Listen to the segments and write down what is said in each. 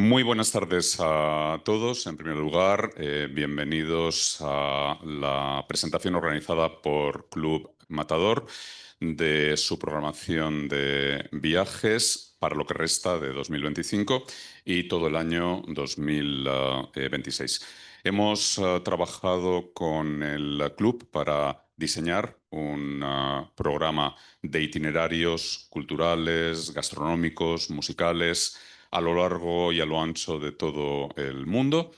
Muy buenas tardes a todos. En primer lugar, bienvenidos a la presentación organizada por Club Matador de su programación de viajes para lo que resta de 2025 y todo el año 2026. Hemos trabajado con el club para diseñar un programa de itinerarios culturales, gastronómicos, musicales a lo largo y a lo ancho de todo el mundo.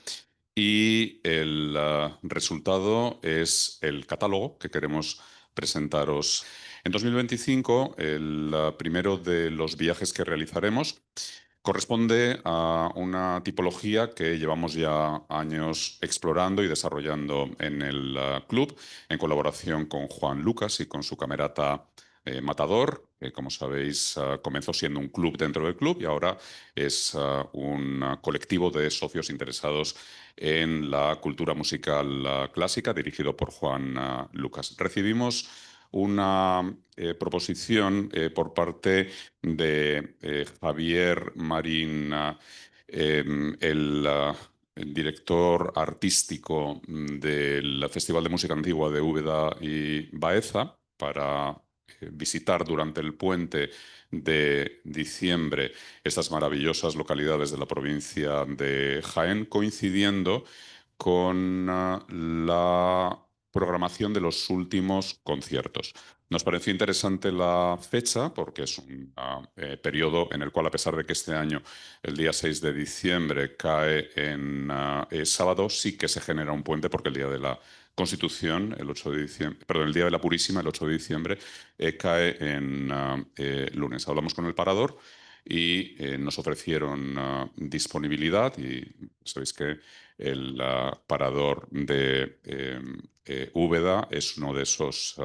Y el resultado es el catálogo que queremos presentaros. En 2025, el primero de los viajes que realizaremos corresponde a una tipología que llevamos ya años explorando y desarrollando en el club, en colaboración con Juan Lucas y con su camerata Matador, que como sabéis comenzó siendo un club dentro del club y ahora es un colectivo de socios interesados en la cultura musical clásica dirigido por Juan Lucas. Recibimos una proposición por parte de Javier Marín, el director artístico del Festival de Música Antigua de Úbeda y Baeza, para visitar durante el puente de diciembre estas maravillosas localidades de la provincia de Jaén, coincidiendo con la programación de los últimos conciertos. Nos pareció interesante la fecha porque es un periodo en el cual, a pesar de que este año el día 6 de diciembre cae en sábado, sí que se genera un puente porque el día de la Constitución, el 8 de diciembre, perdón, el día de la Purísima, el 8 de diciembre, cae en lunes. Hablamos con el parador y nos ofrecieron disponibilidad y sabéis que el parador de Úbeda es uno de esos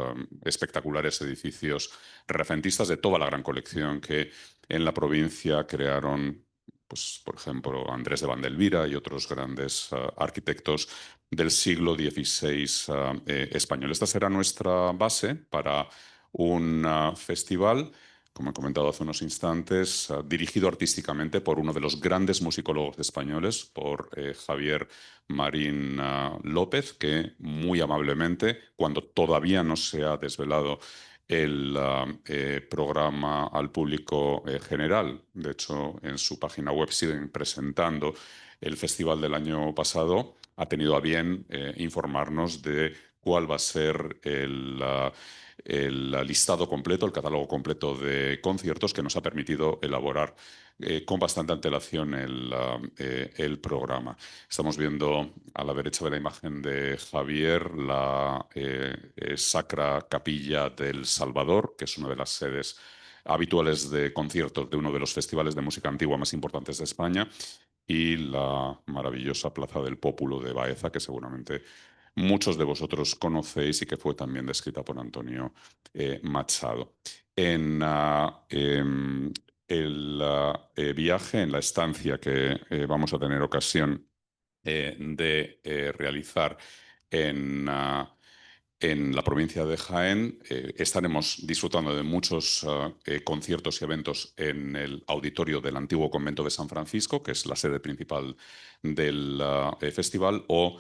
espectaculares edificios renacentistas de toda la gran colección que en la provincia crearon, pues, por ejemplo, Andrés de Vandelvira y otros grandes arquitectos del siglo XVI español. Esta será nuestra base para un festival, como he comentado hace unos instantes, dirigido artísticamente por uno de los grandes musicólogos españoles, por Javier Marín López, que muy amablemente, cuando todavía no se ha desvelado el programa al público general, de hecho en su página web siguen presentando el festival del año pasado, ha tenido a bien informarnos de cuál va a ser el listado completo, el catálogo completo de conciertos que nos ha permitido elaborar con bastante antelación el programa. Estamos viendo a la derecha de la imagen de Javier la Sacra Capilla del Salvador, que es una de las sedes habituales de conciertos de uno de los festivales de música antigua más importantes de España, y la maravillosa Plaza del Pópulo de Baeza, que seguramente muchos de vosotros conocéis y que fue también descrita por Antonio Machado. En el viaje, en la estancia que vamos a tener ocasión de realizar en, en la provincia de Jaén, estaremos disfrutando de muchos conciertos y eventos en el auditorio del antiguo convento de San Francisco, que es la sede principal del festival, o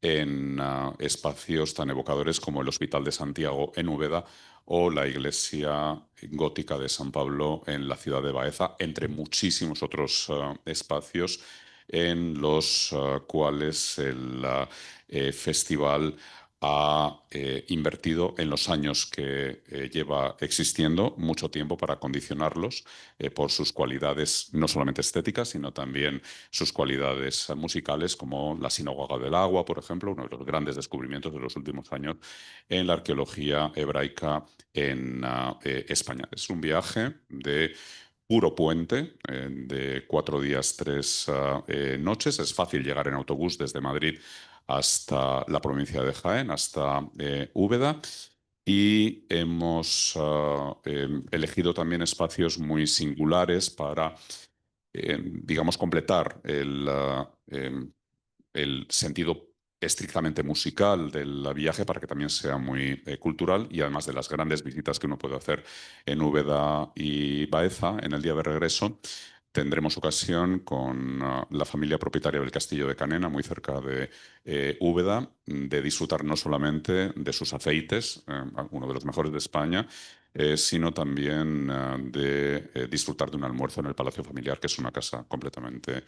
en espacios tan evocadores como el Hospital de Santiago en Úbeda o la iglesia gótica de San Pablo en la ciudad de Baeza, entre muchísimos otros espacios en los cuales el festival ha invertido en los años que lleva existiendo mucho tiempo para acondicionarlos por sus cualidades no solamente estéticas, sino también sus cualidades musicales, como la Sinagoga del Agua, por ejemplo, uno de los grandes descubrimientos de los últimos años en la arqueología hebraica en España. Es un viaje de puro puente, de 4 días, 3 noches. Es fácil llegar en autobús desde Madrid hasta la provincia de Jaén, hasta Úbeda. Y hemos elegido también espacios muy singulares para, digamos, completar el sentido estrictamente musical del viaje para que también sea muy cultural, y además de las grandes visitas que uno puede hacer en Úbeda y Baeza en el día de regreso, tendremos ocasión con la familia propietaria del Castillo de Canena, muy cerca de Úbeda, de disfrutar no solamente de sus aceites, uno de los mejores de España, sino también de disfrutar de un almuerzo en el Palacio Familiar, que es una casa completamente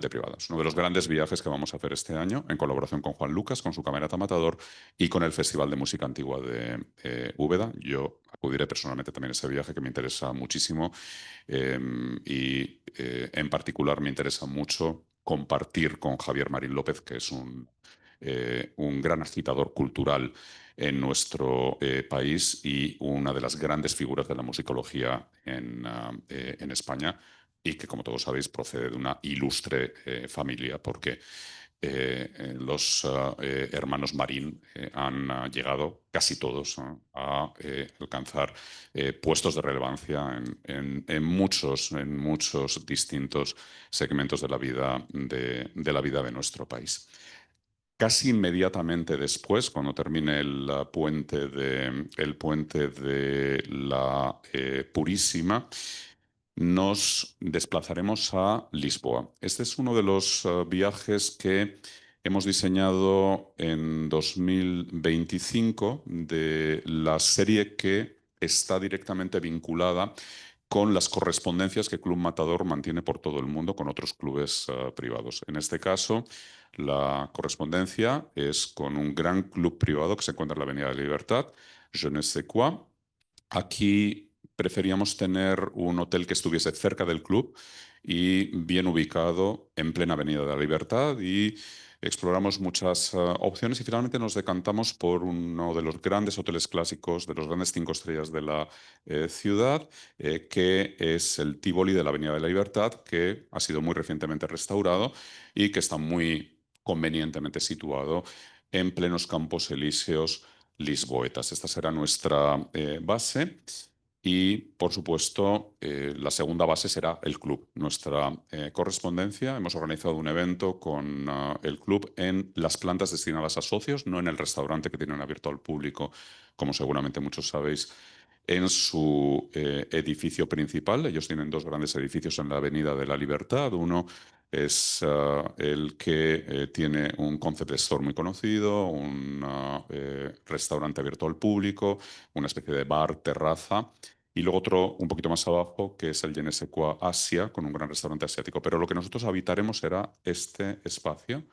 privada. Es uno de los grandes viajes que vamos a hacer este año, en colaboración con Juan Lucas, con su Camerata Matador y con el Festival de Música Antigua de Úbeda. Yo acudiré personalmente también a ese viaje que me interesa muchísimo y en particular me interesa mucho compartir con Javier Marín López, que es un gran agitador cultural en nuestro país y una de las grandes figuras de la musicología en España y que, como todos sabéis, procede de una ilustre familia, porque los hermanos Marín han llegado casi todos a alcanzar puestos de relevancia en muchos distintos segmentos de la vida de nuestro país. Casi inmediatamente después, cuando termine el puente de la Purísima, nos desplazaremos a Lisboa. Este es uno de los viajes que hemos diseñado en 2025 de la serie que está directamente vinculada con las correspondencias que Club Matador mantiene por todo el mundo con otros clubes privados. En este caso, la correspondencia es con un gran club privado que se encuentra en la Avenida de la Libertad, Je ne sais quoi. Aquí preferíamos tener un hotel que estuviese cerca del club y bien ubicado en plena Avenida de la Libertad y exploramos muchas opciones y finalmente nos decantamos por uno de los grandes hoteles clásicos, de los grandes 5 estrellas de la ciudad, que es el Tivoli de la Avenida de la Libertad, que ha sido muy recientemente restaurado y que está muy convenientemente situado en plenos Campos Elíseos lisboetas. Esta será nuestra base y, por supuesto, la segunda base será el club, nuestra correspondencia. Hemos organizado un evento con el club en las plantas destinadas a socios, no en el restaurante que tienen abierto al público, como seguramente muchos sabéis, en su edificio principal. Ellos tienen dos grandes edificios en la Avenida de la Libertad. Uno es el que tiene un concept store muy conocido, un restaurante abierto al público, una especie de bar, terraza. Y luego otro un poquito más abajo, que es el Genesequa Asia, con un gran restaurante asiático. Pero lo que nosotros habitaremos será este espacio,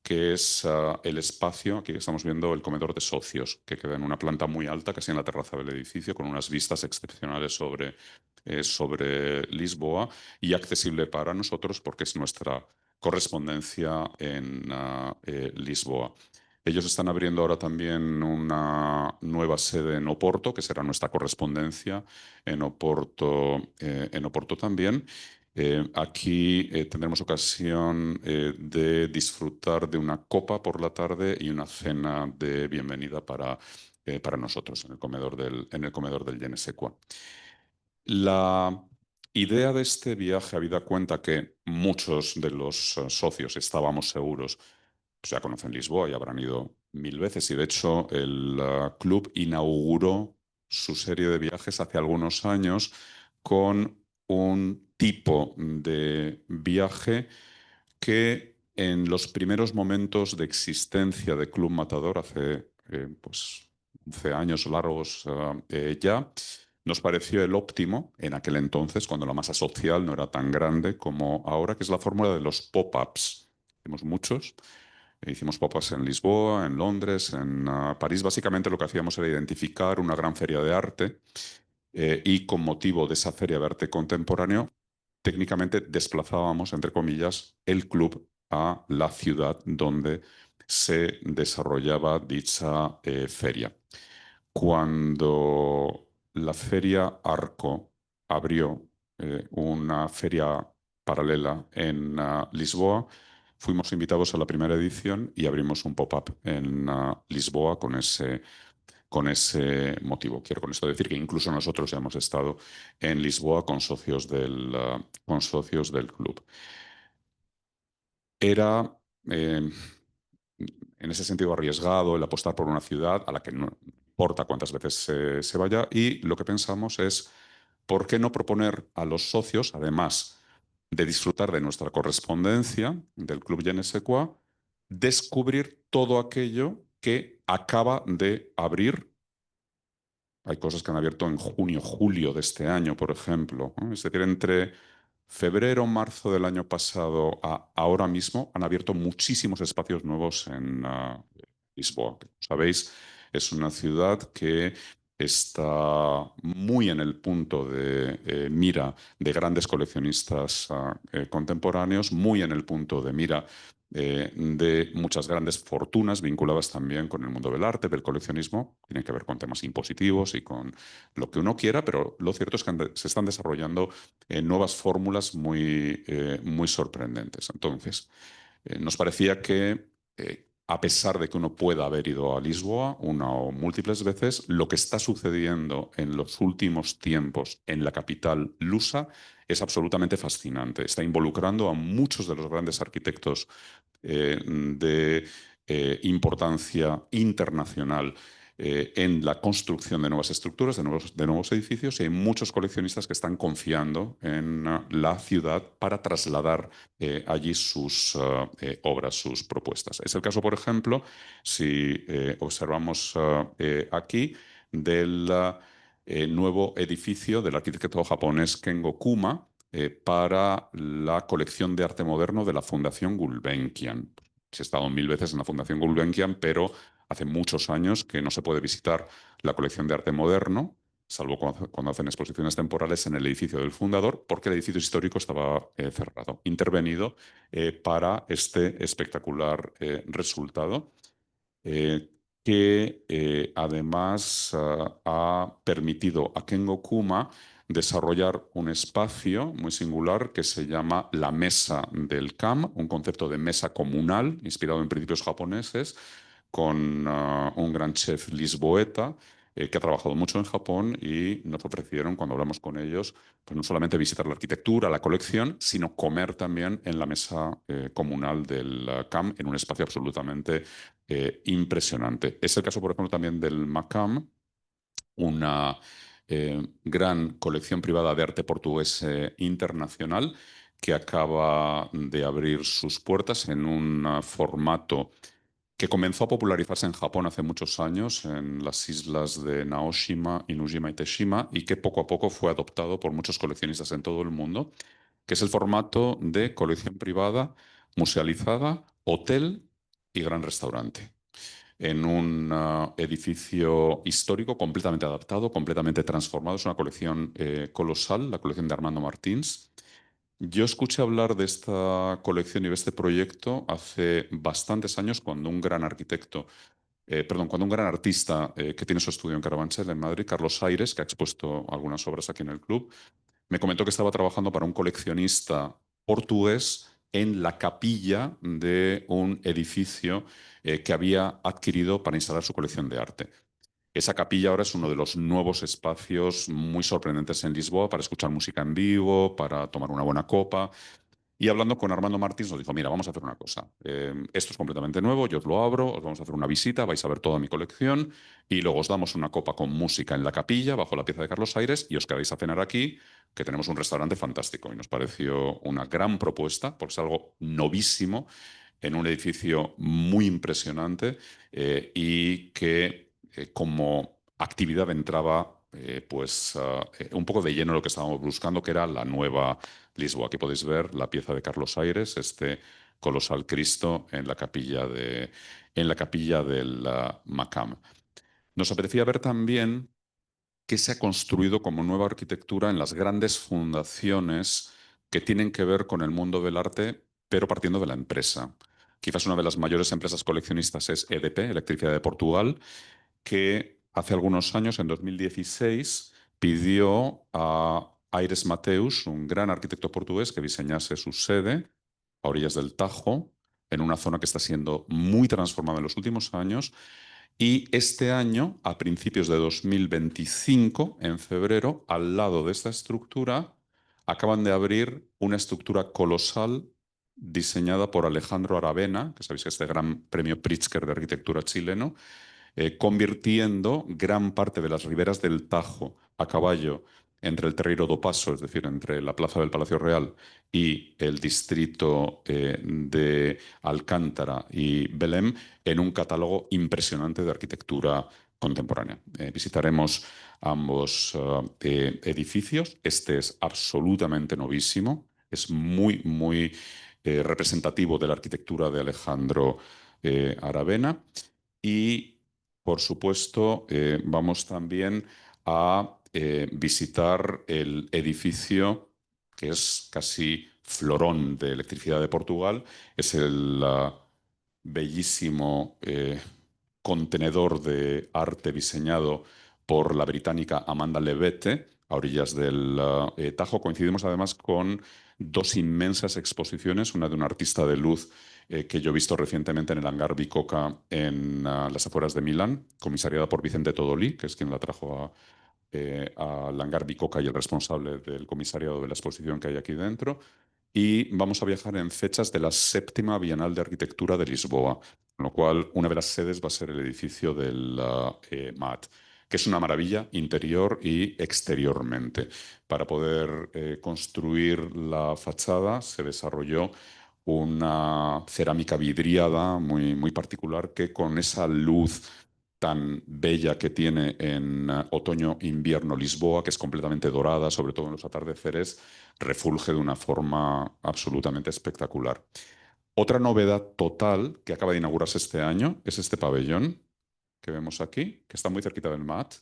que es el espacio, aquí estamos viendo el comedor de socios, que queda en una planta muy alta, casi en la terraza del edificio, con unas vistas excepcionales sobre Lisboa y accesible para nosotros porque es nuestra correspondencia en Lisboa. Ellos están abriendo ahora también una nueva sede en Oporto, que será nuestra correspondencia en Oporto también. Aquí tendremos ocasión de disfrutar de una copa por la tarde y una cena de bienvenida para nosotros en el comedor del Je ne sais quoi. La idea de este viaje, habida cuenta que muchos de los socios estábamos seguros, pues ya conocen Lisboa y habrán ido 1000 veces, y de hecho el club inauguró su serie de viajes hace algunos años con un tipo de viaje que en los primeros momentos de existencia de Club Matador, hace pues 11 años largos ya, nos pareció el óptimo en aquel entonces, cuando la masa social no era tan grande como ahora, que es la fórmula de los pop-ups. Hicimos muchos. Hicimos pop-ups en Lisboa, en Londres, en París. Básicamente lo que hacíamos era identificar una gran feria de arte y con motivo de esa feria de arte contemporáneo, técnicamente desplazábamos, entre comillas, el club a la ciudad donde se desarrollaba dicha feria. Cuando la feria Arco abrió una feria paralela en Lisboa, fuimos invitados a la primera edición y abrimos un pop-up en Lisboa con ese motivo. Quiero con esto decir que incluso nosotros ya hemos estado en Lisboa con socios del club. Era, en ese sentido, arriesgado el apostar por una ciudad a la que no importa cuántas veces se vaya, y lo que pensamos es, ¿por qué no proponer a los socios, además de disfrutar de nuestra correspondencia del Club Genesequa, descubrir todo aquello que acaba de abrir. Hay cosas que han abierto en junio, julio de este año, por ejemplo, ¿no? Es decir, entre febrero, marzo del año pasado a ahora mismo han abierto muchísimos espacios nuevos en Lisboa. Como sabéis, es una ciudad que está muy en el punto de mira de grandes coleccionistas contemporáneos, muy en el punto de mira de muchas grandes fortunas vinculadas también con el mundo del arte, del coleccionismo. Tienen que ver con temas impositivos y con lo que uno quiera, pero lo cierto es que se están desarrollando nuevas fórmulas muy sorprendentes. Entonces, nos parecía que, a pesar de que uno pueda haber ido a Lisboa una o múltiples veces, lo que está sucediendo en los últimos tiempos en la capital lusa es absolutamente fascinante. Está involucrando a muchos de los grandes arquitectos de importancia internacional en la construcción de nuevas estructuras, de nuevos edificios, y hay muchos coleccionistas que están confiando en la ciudad para trasladar allí sus obras, sus propuestas. Es el caso, por ejemplo, si observamos aquí del nuevo edificio del arquitecto japonés Kengo Kuma para la colección de arte moderno de la Fundación Gulbenkian. He estado 1000 veces en la Fundación Gulbenkian, pero hace muchos años que no se puede visitar la colección de arte moderno, salvo cuando hacen exposiciones temporales en el edificio del fundador, porque el edificio histórico estaba cerrado, intervenido para este espectacular resultado. eh, que además ha permitido a Kengo Kuma desarrollar un espacio muy singular que se llama la mesa del CAM, un concepto de mesa comunal inspirado en principios japoneses, con un gran chef lisboeta que ha trabajado mucho en Japón y nos ofrecieron, cuando hablamos con ellos, pues no solamente visitar la arquitectura, la colección, sino comer también en la mesa comunal del CAM en un espacio absolutamente impresionante. Es el caso, por ejemplo, también del MACAM, una gran colección privada de arte portugués internacional que acaba de abrir sus puertas en un formato que comenzó a popularizarse en Japón hace muchos años, en las islas de Naoshima, Inujima y Teshima, y que poco a poco fue adoptado por muchos coleccionistas en todo el mundo, que es el formato de colección privada, musealizada, hotel y gran restaurante en un edificio histórico completamente adaptado, completamente transformado. Es una colección colosal, la colección de Armando Martins. Yo escuché hablar de esta colección y de este proyecto hace bastantes años cuando un gran arquitecto, perdón, cuando un gran artista que tiene su estudio en Carabanchel, en Madrid, Carlos Aires, que ha expuesto algunas obras aquí en el club, me comentó que estaba trabajando para un coleccionista portugués en la capilla de un edificio que había adquirido para instalar su colección de arte. Esa capilla ahora es uno de los nuevos espacios muy sorprendentes en Lisboa para escuchar música en vivo, para tomar una buena copa. Y hablando con Armando Martins nos dijo, mira, vamos a hacer una cosa. Esto es completamente nuevo, yo os lo abro, os vamos a hacer una visita, vais a ver toda mi colección y luego os damos una copa con música en la capilla, bajo la pieza de Carlos Aires, y os quedáis a cenar aquí, que tenemos un restaurante fantástico. Y nos pareció una gran propuesta, porque es algo novísimo, en un edificio muy impresionante y que como actividad entraba un poco de lleno en lo que estábamos buscando, que era la nueva Lisboa. Aquí podéis ver la pieza de Carlos Aires, este colosal Cristo en la capilla del Macam. Nos apetecía ver también qué se ha construido como nueva arquitectura en las grandes fundaciones que tienen que ver con el mundo del arte, pero partiendo de la empresa. Quizás una de las mayores empresas coleccionistas es EDP, Electricidad de Portugal, que hace algunos años, en 2016, pidió a Aires Mateus, un gran arquitecto portugués, que diseñase su sede a orillas del Tajo, en una zona que está siendo muy transformada en los últimos años. Y este año, a principios de 2025, en febrero, al lado de esta estructura, acaban de abrir una estructura colosal diseñada por Alejandro Aravena, que sabéis que es este gran premio Pritzker de arquitectura chileno, convirtiendo gran parte de las riberas del Tajo a caballo entre el Terreiro do Paso, es decir, entre la plaza del Palacio Real y el distrito de Alcántara y Belém, en un catálogo impresionante de arquitectura contemporánea. Visitaremos ambos edificios. Este es absolutamente novísimo, es muy representativo de la arquitectura de Alejandro Aravena. Y, por supuesto, vamos también a visitar el edificio que es casi florón de electricidad de Portugal. Es el bellísimo contenedor de arte diseñado por la británica Amanda Levette, a orillas del Tajo. Coincidimos además con dos inmensas exposiciones, una de un artista de luz que yo he visto recientemente en el hangar Bicocca en las afueras de Milán, comisariada por Vicente Todolí, que es quien la trajo al hangar Bicocca y el responsable del comisariado de la exposición que hay aquí dentro. Y vamos a viajar en fechas de la séptima Bienal de Arquitectura de Lisboa, con lo cual una de las sedes va a ser el edificio del MAT, que es una maravilla interior y exteriormente. Para poder construir la fachada se desarrolló una cerámica vidriada muy particular que, con esa luz tan bella que tiene en otoño-invierno Lisboa, que es completamente dorada, sobre todo en los atardeceres, refulge de una forma absolutamente espectacular. Otra novedad total que acaba de inaugurarse este año es este pabellón que vemos aquí, que está muy cerquita del MAT,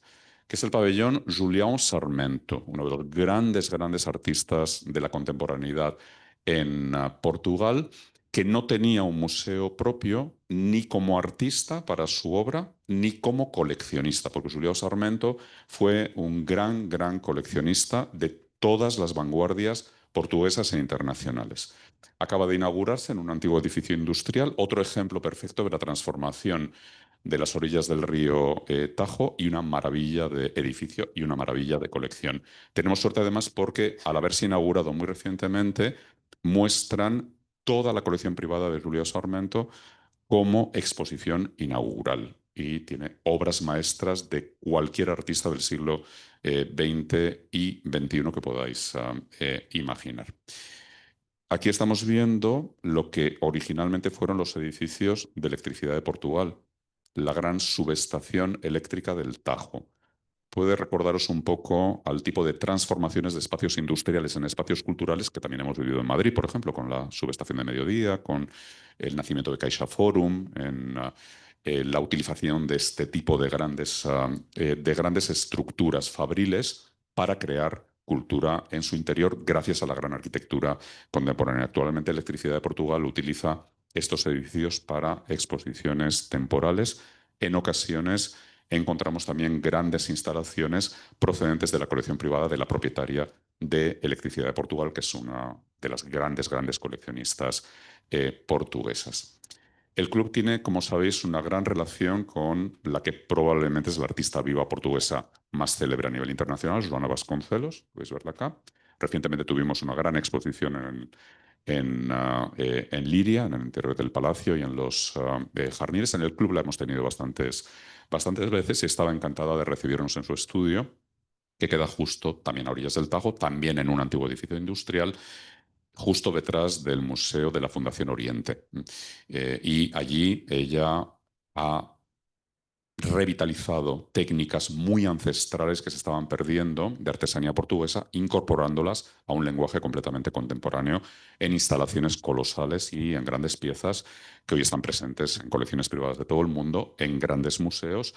que es el pabellón Julião Sarmento, uno de los grandes artistas de la contemporaneidad en Portugal, que no tenía un museo propio ni como artista para su obra, ni como coleccionista, porque Julião Sarmento fue un gran coleccionista de todas las vanguardias portuguesas e internacionales. Acaba de inaugurarse en un antiguo edificio industrial, otro ejemplo perfecto de la transformación de las orillas del río Tajo, y una maravilla de edificio y una maravilla de colección. Tenemos suerte además porque, al haberse inaugurado muy recientemente, muestran toda la colección privada de Julio Sarmento como exposición inaugural, y tiene obras maestras de cualquier artista del siglo XX y XXI que podáis imaginar. Aquí estamos viendo lo que originalmente fueron los edificios de electricidad de Portugal, la gran subestación eléctrica del Tajo. Puede recordaros un poco al tipo de transformaciones de espacios industriales en espacios culturales que también hemos vivido en Madrid, por ejemplo, con la subestación de Mediodía, con el nacimiento de Caixa Forum, en la utilización de este tipo de grandes estructuras fabriles para crear cultura en su interior, gracias a la gran arquitectura contemporánea. Actualmente, Electricidad de Portugal utiliza estos edificios para exposiciones temporales. En ocasiones encontramos también grandes instalaciones procedentes de la colección privada de la propietaria de Electricidad de Portugal, que es una de las grandes coleccionistas portuguesas. El club tiene, como sabéis, una gran relación con la que probablemente es la artista viva portuguesa más célebre a nivel internacional, Joana Vasconcelos, podéis verla acá. Recientemente tuvimos una gran exposición en Liria, en el interior del palacio y en los jardines. En el club la hemos tenido bastantes veces, y estaba encantada de recibirnos en su estudio, que queda justo también a orillas del Tajo, también en un antiguo edificio industrial, justo detrás del Museo de la Fundación Oriente. Y allí ella ha revitalizado técnicas muy ancestrales que se estaban perdiendo de artesanía portuguesa, incorporándolas a un lenguaje completamente contemporáneo en instalaciones colosales y en grandes piezas que hoy están presentes en colecciones privadas de todo el mundo, en grandes museos,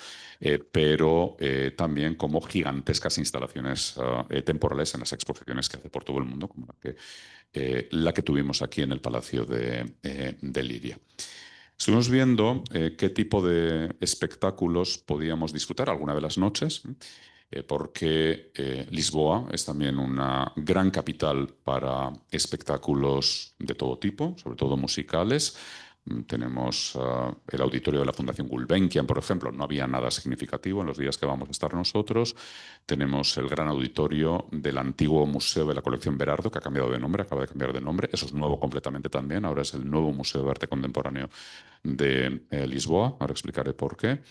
pero también como gigantescas instalaciones temporales en las exposiciones que hace por todo el mundo, como la que tuvimos aquí en el Palacio de Liria. Estuvimos viendo qué tipo de espectáculos podíamos disfrutar alguna de las noches, porque Lisboa es también una gran capital para espectáculos de todo tipo, sobre todo musicales. Tenemos el auditorio de la Fundación Gulbenkian, por ejemplo. No había nada significativo en los días que vamos a estar nosotros. Tenemos el gran auditorio del antiguo Museo de la Colección Berardo, que ha cambiado de nombre, acaba de cambiar de nombre. Eso es nuevo completamente también. Ahora es el nuevo Museo de Arte Contemporáneo de Lisboa. Ahora explicaré por qué.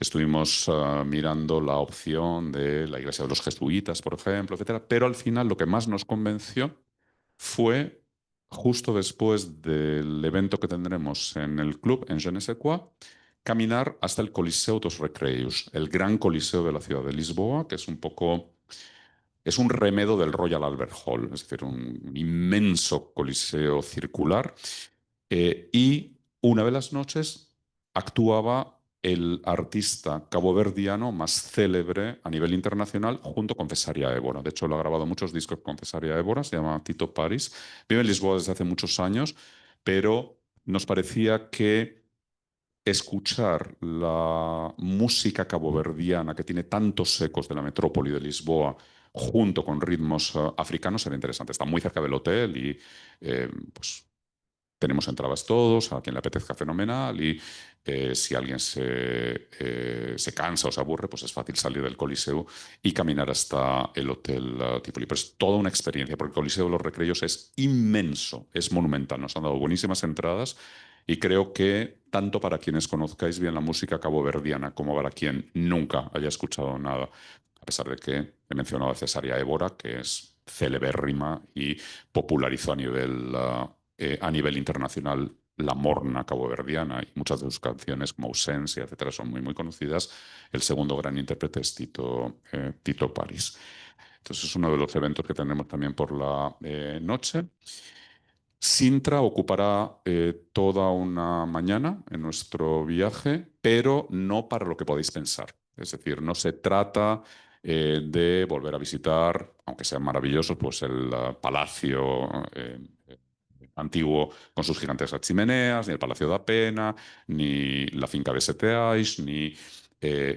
Estuvimos mirando la opción de la iglesia de los jesuitas, por ejemplo, etcétera, pero al final lo que más nos convenció fue justo después del evento que tendremos en el club, en Je ne sais quoi, caminar hasta el Coliseo dos Recreios, el gran coliseo de la ciudad de Lisboa, que es un poco, es un remedo del Royal Albert Hall, es decir, un inmenso coliseo circular. Y una de las noches actuaba el artista caboverdiano más célebre a nivel internacional junto con Cesaria Évora. De hecho, lo ha grabado muchos discos con Cesaria Évora, se llama Tito Paris. Vive en Lisboa desde hace muchos años, pero nos parecía que escuchar la música caboverdiana que tiene tantos ecos de la metrópoli de Lisboa junto con ritmos africanos era interesante. Está muy cerca del hotel y pues tenemos entradas todos, a quien le apetezca fenomenal y si alguien se cansa o se aburre, pues es fácil salir del Coliseo y caminar hasta el Hotel Tivoli. Pero es toda una experiencia, porque el Coliseo de los Recreos es inmenso, es monumental. Nos han dado buenísimas entradas y creo que tanto para quienes conozcáis bien la música caboverdiana como para quien nunca haya escuchado nada, a pesar de que he mencionado a Cesaria Évora, que es celebérrima y popularizó a nivel internacional la morna caboverdiana y muchas de sus canciones como Ausencia, etcétera, son muy, muy conocidas. El segundo gran intérprete es Tito Paris. Entonces es uno de los eventos que tendremos también por la noche. Sintra ocupará toda una mañana en nuestro viaje, pero no para lo que podéis pensar. Es decir, no se trata de volver a visitar, aunque sean maravillosos, pues el palacio antiguo con sus gigantescas chimeneas, ni el Palacio da Pena, ni la finca de Seteais, ni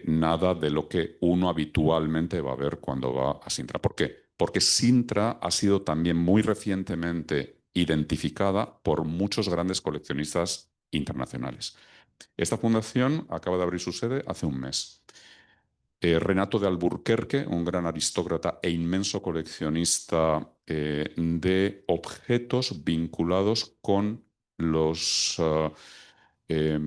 nada de lo que uno habitualmente va a ver cuando va a Sintra. ¿Por qué? Porque Sintra ha sido también muy recientemente identificada por muchos grandes coleccionistas internacionales. Esta fundación acaba de abrir su sede hace un mes. Renato de Alburquerque, un gran aristócrata e inmenso coleccionista de objetos vinculados con los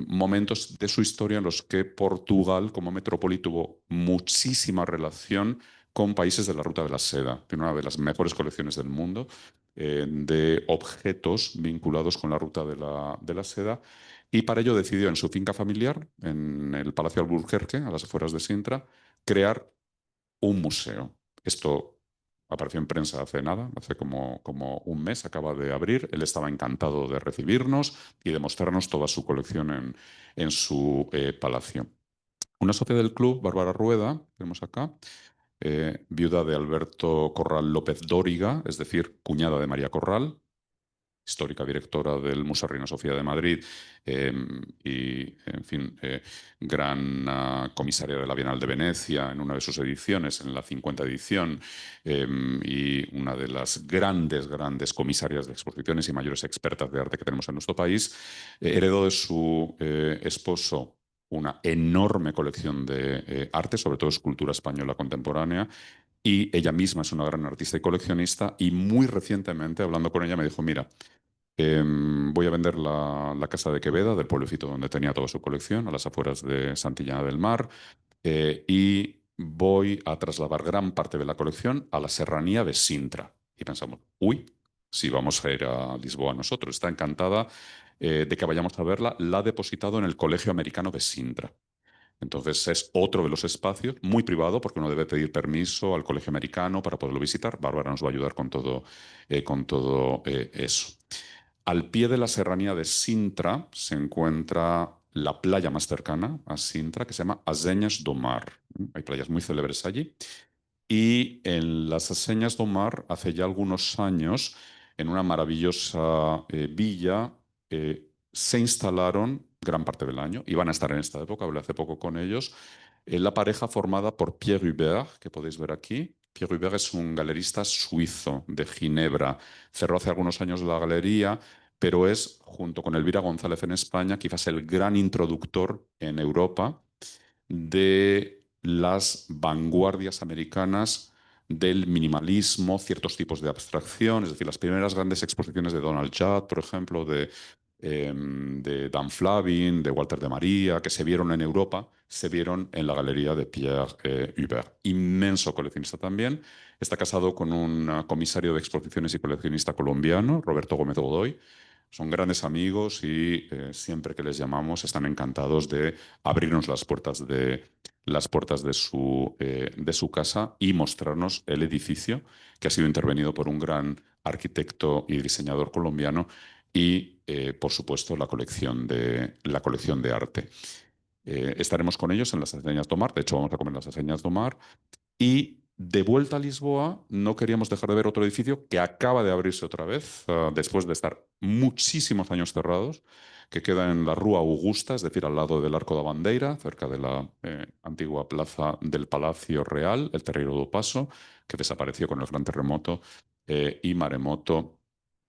momentos de su historia en los que Portugal, como metrópoli, tuvo muchísima relación con países de la Ruta de la Seda. Tiene una de las mejores colecciones del mundo de objetos vinculados con la Ruta de la Seda. Y para ello decidió en su finca familiar, en el Palacio Alburquerque, a las afueras de Sintra, crear un museo. Esto apareció en prensa hace nada, hace como un mes, acaba de abrir. Él estaba encantado de recibirnos y de mostrarnos toda su colección en su palacio. Una socia del club, Bárbara Rueda, tenemos acá, viuda de Alberto Corral López Dóriga, es decir, cuñada de María Corral, histórica directora del Museo Reina Sofía de Madrid y, en fin, gran comisaria de la Bienal de Venecia en una de sus ediciones, en la 50 edición, y una de las grandes, grandes comisarias de exposiciones y mayores expertas de arte que tenemos en nuestro país, heredó de su esposo una enorme colección de arte, sobre todo escultura española contemporánea, y ella misma es una gran artista y coleccionista, y muy recientemente, hablando con ella, me dijo, mira, voy a vender la casa de Queveda, del pueblecito donde tenía toda su colección, a las afueras de Santillana del Mar, y voy a trasladar gran parte de la colección a la serranía de Sintra. Y pensamos, uy, si vamos a ir a Lisboa nosotros. Está encantada de que vayamos a verla. La ha depositado en el Colegio Americano de Sintra. Entonces es otro de los espacios, muy privado, porque uno debe pedir permiso al Colegio Americano para poderlo visitar. Bárbara nos va a ayudar con todo eso. Al pie de la serranía de Sintra se encuentra la playa más cercana a Sintra, que se llama Azeñas do Mar. Hay playas muy célebres allí. Y en las Aseñas do Mar, hace ya algunos años, en una maravillosa villa, se instalaron gran parte del año, y van a estar en esta época, hablé hace poco con ellos, la pareja formada por Pierre Hubert, que podéis ver aquí. Pierre Hubert es un galerista suizo de Ginebra. Cerró hace algunos años la galería, pero es, junto con Elvira González en España, quizás el gran introductor en Europa de las vanguardias americanas del minimalismo, ciertos tipos de abstracción, es decir, las primeras grandes exposiciones de Donald Judd, por ejemplo, de Dan Flavin, de Walter de María, que se vieron en Europa, se vieron en la galería de Pierre Hubert. Inmenso coleccionista también. Está casado con un comisario de exposiciones y coleccionista colombiano, Roberto Gómez Godoy. Son grandes amigos y siempre que les llamamos están encantados de abrirnos las puertas de su casa y mostrarnos el edificio que ha sido intervenido por un gran arquitecto y diseñador colombiano y, por supuesto, la colección de arte. Estaremos con ellos en las Hazañas do Mar, de hecho vamos a comer las Hazañas do Mar, y de vuelta a Lisboa no queríamos dejar de ver otro edificio que acaba de abrirse otra vez, después de estar muchísimos años cerrados, que queda en la Rúa Augusta, es decir, al lado del Arco da Bandeira, cerca de la antigua plaza del Palacio Real, el Terreiro do Paso, que desapareció con el gran terremoto y maremoto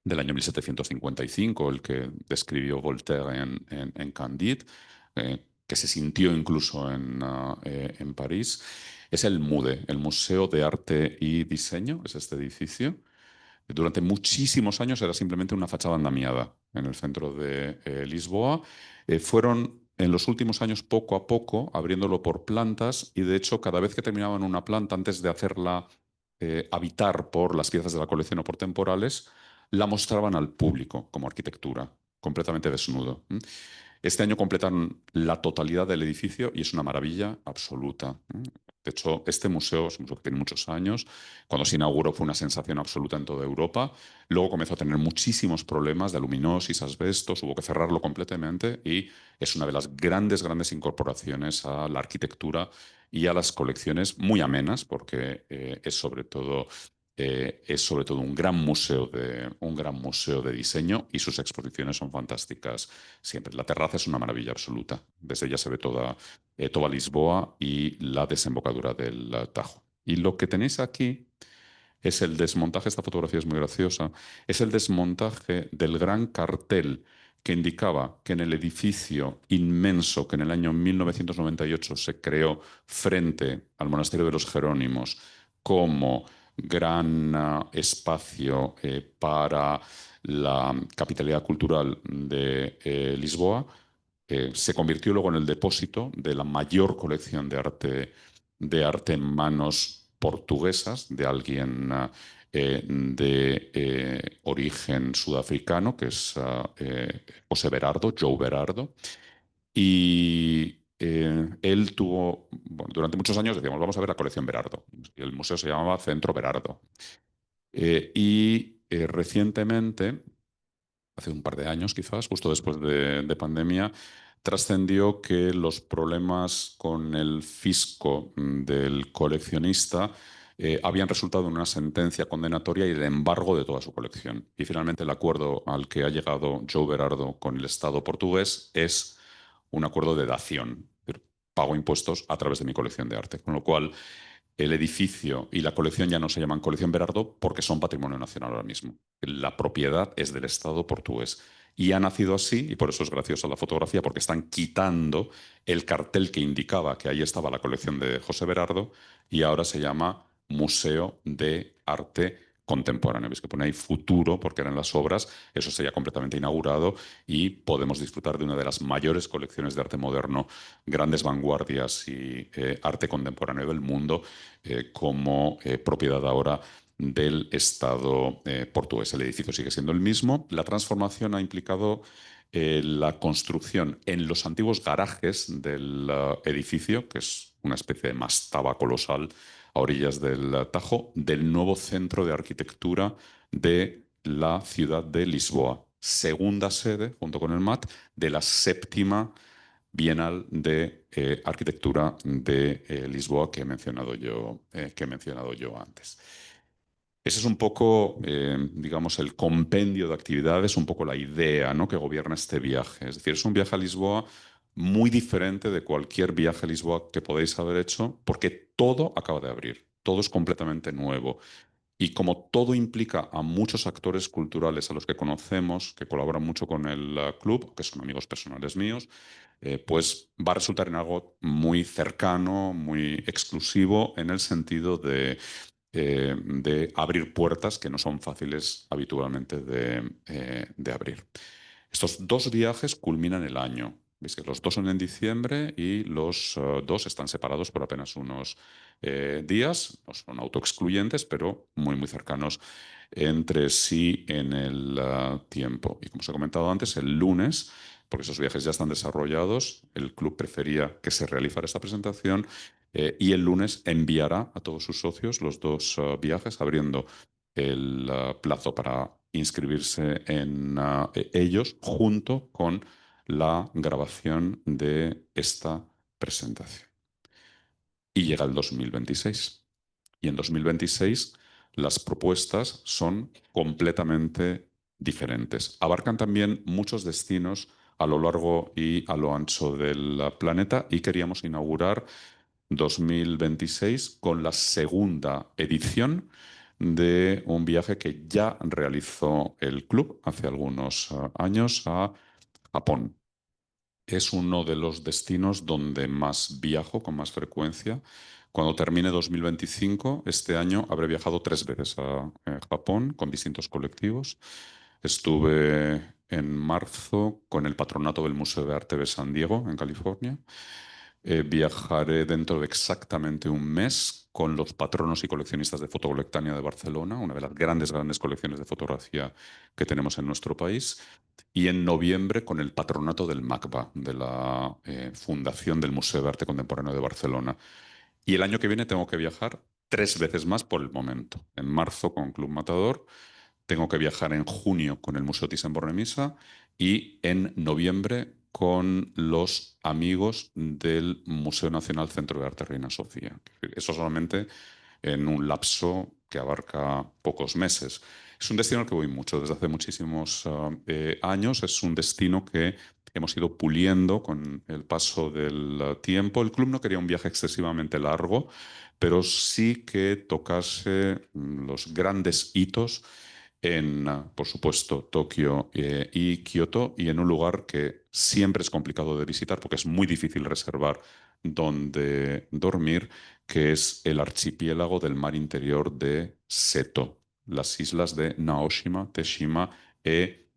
del año 1755, el que describió Voltaire en Candide, que se sintió incluso en París. Es el MUDE, el Museo de Arte y Diseño, es este edificio. Durante muchísimos años era simplemente una fachada andamiada en el centro de Lisboa. Fueron en los últimos años poco a poco abriéndolo por plantas y de hecho cada vez que terminaban una planta, antes de hacerla habitar por las piezas de la colección o por temporales, la mostraban al público como arquitectura, completamente desnudo. Este año completan la totalidad del edificio y es una maravilla absoluta. De hecho, este museo es un museo que tiene muchos años. Cuando se inauguró fue una sensación absoluta en toda Europa. Luego comenzó a tener muchísimos problemas de aluminosis, asbestos, hubo que cerrarlo completamente y es una de las grandes, grandes incorporaciones a la arquitectura y a las colecciones muy amenas, porque es sobre todo un gran museo de diseño y sus exposiciones son fantásticas siempre. La terraza es una maravilla absoluta. Desde ella se ve toda Lisboa y la desembocadura del Tajo. Y lo que tenéis aquí es el desmontaje, esta fotografía es muy graciosa, es el desmontaje del gran cartel que indicaba que en el edificio inmenso que en el año 1998 se creó frente al Monasterio de los Jerónimos como gran espacio para la capitalidad cultural de Lisboa, se convirtió luego en el depósito de la mayor colección de arte en manos portuguesas de alguien de origen sudafricano, que es José Berardo, Joe Berardo. Y él tuvo, bueno, durante muchos años decíamos, vamos a ver la colección Berardo. Y el museo se llamaba Centro Berardo. Recientemente, hace un par de años quizás, justo después de pandemia, trascendió que los problemas con el fisco del coleccionista habían resultado en una sentencia condenatoria y el embargo de toda su colección. Y finalmente el acuerdo al que ha llegado Joe Berardo con el Estado portugués es un acuerdo de dación. Es decir, pago impuestos a través de mi colección de arte. Con lo cual, el edificio y la colección ya no se llaman Colección Berardo porque son patrimonio nacional ahora mismo. La propiedad es del Estado portugués. Y ha nacido así, y por eso es graciosa la fotografía, porque están quitando el cartel que indicaba que ahí estaba la colección de José Berardo y ahora se llama Museo de Arte Contemporáneo. Veis que pone ahí futuro porque eran las obras, eso sería completamente inaugurado y podemos disfrutar de una de las mayores colecciones de arte moderno, grandes vanguardias y arte contemporáneo del mundo como propiedad ahora del Estado portugués. El edificio sigue siendo el mismo. La transformación ha implicado la construcción en los antiguos garajes del edificio, que es una especie de mastaba colosal a orillas del Tajo, del nuevo centro de arquitectura de la ciudad de Lisboa. Segunda sede, junto con el MAT, de la séptima Bienal de Arquitectura de Lisboa que he mencionado yo antes. Ese es un poco, digamos, el compendio de actividades, un poco la idea, ¿no?, que gobierna este viaje. Es decir, es un viaje a Lisboa muy diferente de cualquier viaje a Lisboa que podéis haber hecho, porque todo acaba de abrir, todo es completamente nuevo. Y como todo implica a muchos actores culturales a los que conocemos, que colaboran mucho con el club, que son amigos personales míos, pues va a resultar en algo muy cercano, muy exclusivo, en el sentido de abrir puertas que no son fáciles habitualmente de abrir. Estos dos viajes culminan el año. Veis que los dos son en diciembre y los dos están separados por apenas unos días. No son autoexcluyentes, pero muy, muy cercanos entre sí en el tiempo. Y como os he comentado antes, el lunes, porque esos viajes ya están desarrollados, el club prefería que se realizara esta presentación y el lunes enviará a todos sus socios los dos viajes, abriendo el plazo para inscribirse en ellos junto con la grabación de esta presentación. Y llega el 2026. Y en 2026 las propuestas son completamente diferentes. Abarcan también muchos destinos a lo largo y a lo ancho del planeta y queríamos inaugurar 2026 con la segunda edición de un viaje que ya realizó el club hace algunos años a Japón. Es uno de los destinos donde más viajo con más frecuencia. Cuando termine 2025, este año habré viajado 3 veces a Japón con distintos colectivos. Estuve en marzo con el patronato del Museo de Arte de San Diego, en California. Viajaré dentro de exactamente un mes con los patronos y coleccionistas de Fotocolectania de Barcelona, una de las grandes, grandes colecciones de fotografía que tenemos en nuestro país. Y en noviembre con el patronato del MACBA, de la Fundación del Museo de Arte Contemporáneo de Barcelona. Y el año que viene tengo que viajar 3 veces más por el momento. En marzo con Club Matador, tengo que viajar en junio con el Museo Thyssen-Bornemisza y en noviembre con los amigos del Museo Nacional Centro de Arte Reina Sofía. Eso solamente en un lapso que abarca pocos meses. Es un destino al que voy mucho desde hace muchísimos años. Es un destino que hemos ido puliendo con el paso del tiempo. El club no quería un viaje excesivamente largo, pero sí que tocase los grandes hitos en, por supuesto, Tokio y Kioto, y en un lugar que siempre es complicado de visitar porque es muy difícil reservar dónde dormir, que es el archipiélago del mar interior de Seto, las islas de Naoshima, Teshima e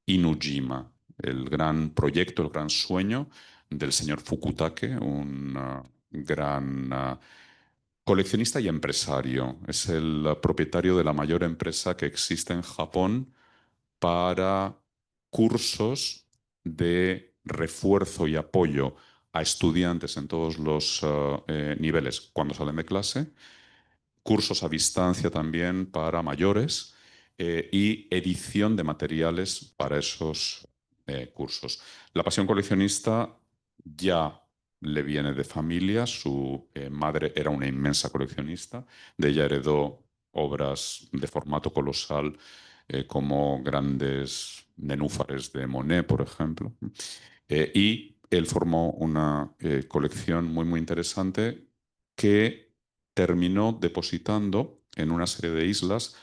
Inujima, el gran proyecto, el gran sueño del señor Fukutake, un gran coleccionista y empresario. Es el propietario de la mayor empresa que existe en Japón para cursos de refuerzo y apoyo a estudiantes en todos los niveles cuando salen de clase, cursos a distancia también para mayores y edición de materiales para esos cursos. La pasión coleccionista ya le viene de familia. Su madre era una inmensa coleccionista. De ella heredó obras de formato colosal como grandes nenúfares de Monet, por ejemplo. Y él formó una colección muy, muy interesante que terminó depositando en una serie de islas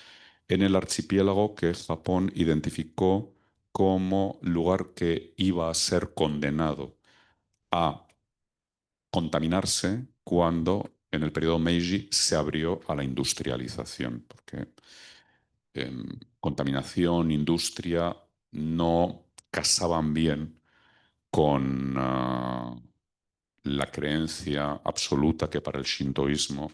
en el archipiélago que Japón identificó como lugar que iba a ser condenado a contaminarse cuando en el periodo Meiji se abrió a la industrialización, porque contaminación, industria no casaban bien con la creencia absoluta que para el shintoísmo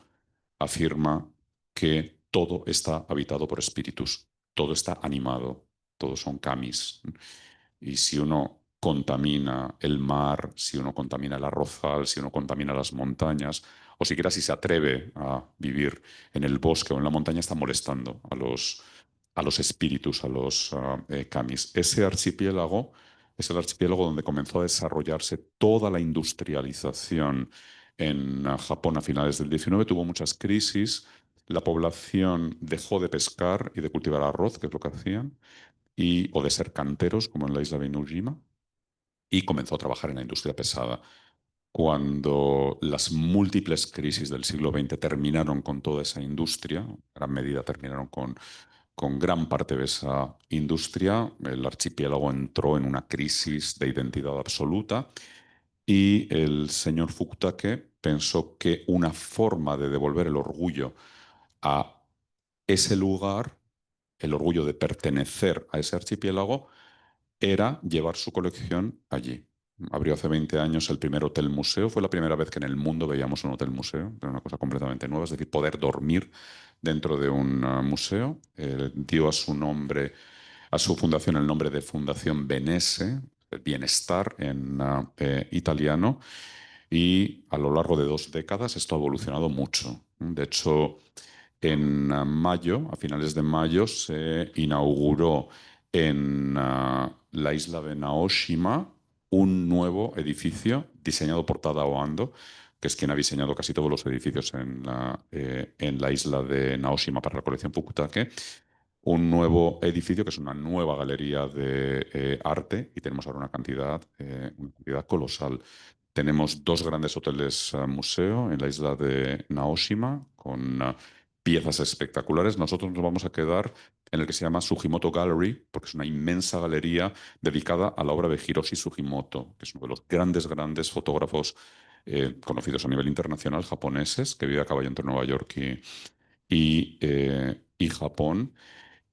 afirma que todo está habitado por espíritus, todo está animado, todos son kamis. Y si uno contamina el mar, si uno contamina el arrozal, si uno contamina las montañas, o siquiera si se atreve a vivir en el bosque o en la montaña, está molestando a los espíritus, a los kamis. Ese archipiélago es el archipiélago donde comenzó a desarrollarse toda la industrialización en Japón a finales del 19. Tuvo muchas crisis. La población dejó de pescar y de cultivar arroz, que es lo que hacían, o de ser canteros, como en la isla de Inujima, y comenzó a trabajar en la industria pesada. Cuando las múltiples crisis del siglo XX terminaron con toda esa industria, en gran medida terminaron con gran parte de esa industria, el archipiélago entró en una crisis de identidad absoluta y el señor Fukutake pensó que una forma de devolver el orgullo a ese lugar, el orgullo de pertenecer a ese archipiélago, era llevar su colección allí. Abrió hace 20 años el primer hotel museo. Fue la primera vez que en el mundo veíamos un hotel museo. Era una cosa completamente nueva, es decir, poder dormir dentro de un museo. Dio a su nombre, a su fundación, el nombre de Fundación Benesse, el bienestar en italiano. Y a lo largo de 2 décadas esto ha evolucionado mucho. De hecho, en mayo, a finales de mayo, se inauguró en la isla de Naoshima un nuevo edificio diseñado por Tadao Ando, que es quien ha diseñado casi todos los edificios en la isla de Naoshima para la colección Fukutake. Un nuevo edificio que es una nueva galería de arte y tenemos ahora una cantidad colosal. Tenemos 2 grandes hoteles museo en la isla de Naoshima con piezas espectaculares. Nosotros nos vamos a quedar en el que se llama Sugimoto Gallery, porque es una inmensa galería dedicada a la obra de Hiroshi Sugimoto, que es uno de los grandes fotógrafos conocidos a nivel internacional japoneses, que vive a caballo entre Nueva York y Japón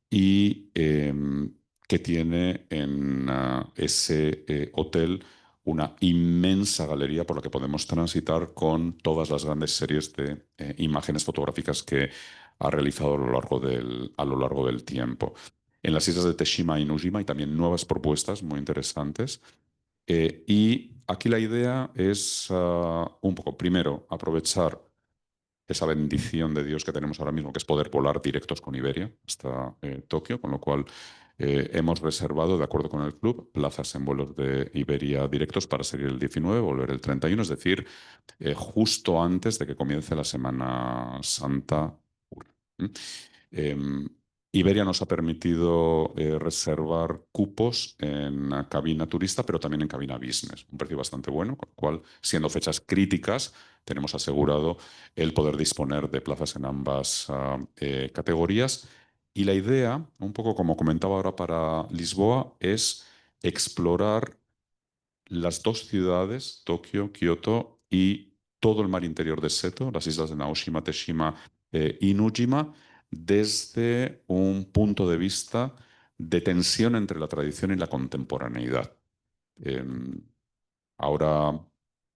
y que tiene en ese hotel una inmensa galería por la que podemos transitar con todas las grandes series de imágenes fotográficas que ha realizado a lo largo del tiempo. En las islas de Teshima y Nujima hay también nuevas propuestas muy interesantes. Y aquí la idea es un poco, primero, aprovechar esa bendición de Dios que tenemos ahora mismo, que es poder volar directos con Iberia hasta Tokio, con lo cual hemos reservado, de acuerdo con el club, plazas en vuelos de Iberia directos para salir el 19, volver el 31, es decir, justo antes de que comience la Semana Santa pura. ¿Mm? Em, Iberia nos ha permitido reservar cupos en cabina turista, pero también en cabina business, un precio bastante bueno, con lo cual, siendo fechas críticas, tenemos asegurado el poder disponer de plazas en ambas categorías. Y la idea, un poco como comentaba ahora para Lisboa, es explorar las 2 ciudades, Tokio, Kioto y todo el mar interior de Seto, las islas de Naoshima, Teshima y Nujima, desde un punto de vista de tensión entre la tradición y la contemporaneidad. Em, Ahora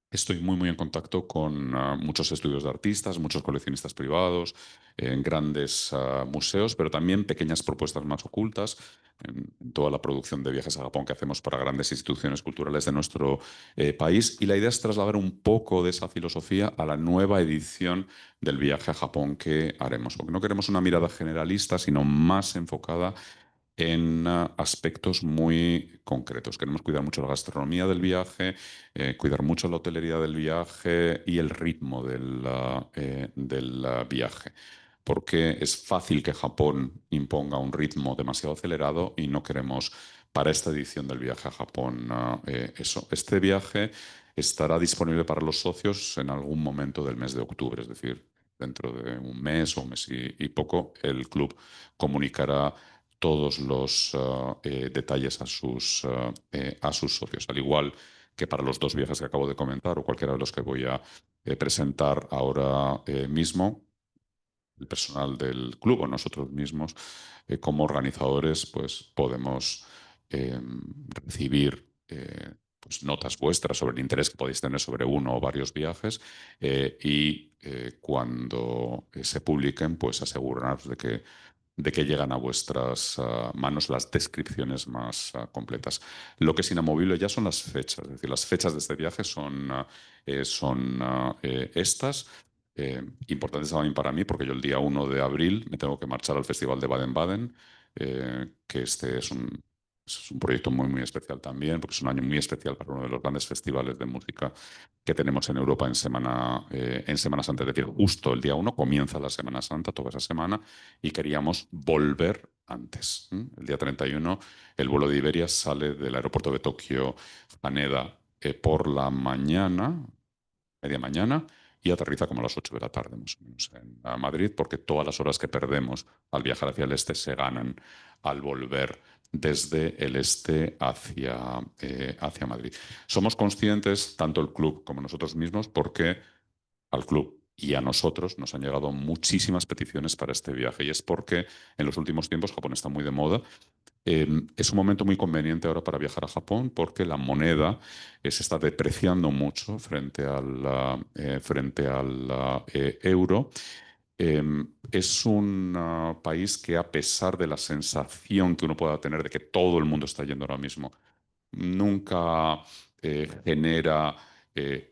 estoy muy en contacto con muchos estudios de artistas, muchos coleccionistas privados, en grandes museos, pero también pequeñas propuestas más ocultas en toda la producción de viajes a Japón que hacemos para grandes instituciones culturales de nuestro país. Y la idea es trasladar un poco de esa filosofía a la nueva edición del viaje a Japón que haremos, porque no queremos una mirada generalista, sino más enfocada en aspectos muy concretos. Queremos cuidar mucho la gastronomía del viaje, cuidar mucho la hotelería del viaje y el ritmo del viaje. Porque es fácil que Japón imponga un ritmo demasiado acelerado y no queremos para esta edición del viaje a Japón eso. Este viaje estará disponible para los socios en algún momento del mes de octubre, es decir, dentro de un mes o un mes y poco, el club comunicará todos los detalles a sus socios, al igual que para los 2 viajes que acabo de comentar o cualquiera de los que voy a presentar ahora mismo. El personal del club o nosotros mismos, como organizadores, pues podemos recibir pues, notas vuestras sobre el interés que podéis tener sobre uno o varios viajes y cuando se publiquen, pues aseguraros de que llegan a vuestras manos las descripciones más completas. Lo que es inamovible ya son las fechas, es decir, las fechas de este viaje son estas. Importantes también para mí, porque yo el día 1 de abril me tengo que marchar al Festival de Baden-Baden, que este es un proyecto muy especial también, porque es un año muy especial para uno de los grandes festivales de música que tenemos en Europa en Semana Santa. Es decir, justo el día 1 comienza la Semana Santa, toda esa semana, y queríamos volver antes. El día 31 el vuelo de Iberia sale del aeropuerto de Tokio Haneda por la mañana, media mañana, y aterriza como a las 8 de la tarde, más o menos, en Madrid, porque todas las horas que perdemos al viajar hacia el este se ganan al volver desde el este hacia Madrid. Somos conscientes, tanto el club como nosotros mismos, porque al club y a nosotros nos han llegado muchísimas peticiones para este viaje, y es porque en los últimos tiempos Japón está muy de moda Es un momento muy conveniente ahora para viajar a Japón porque la moneda se está depreciando mucho frente al euro. Es un país que, a pesar de la sensación que uno pueda tener de que todo el mundo está yendo ahora mismo, nunca genera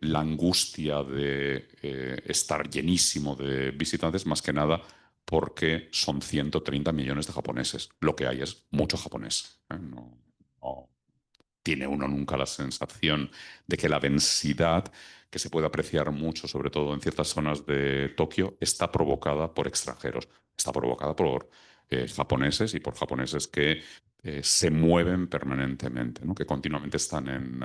la angustia de estar llenísimo de visitantes, más que nada porque son 130 millones de japoneses. Lo que hay es mucho japonés, ¿eh? No tiene uno nunca la sensación de que la densidad, que se puede apreciar mucho, sobre todo en ciertas zonas de Tokio, está provocada por extranjeros, está provocada por japoneses y por japoneses que se mueven permanentemente, ¿no? Que continuamente están en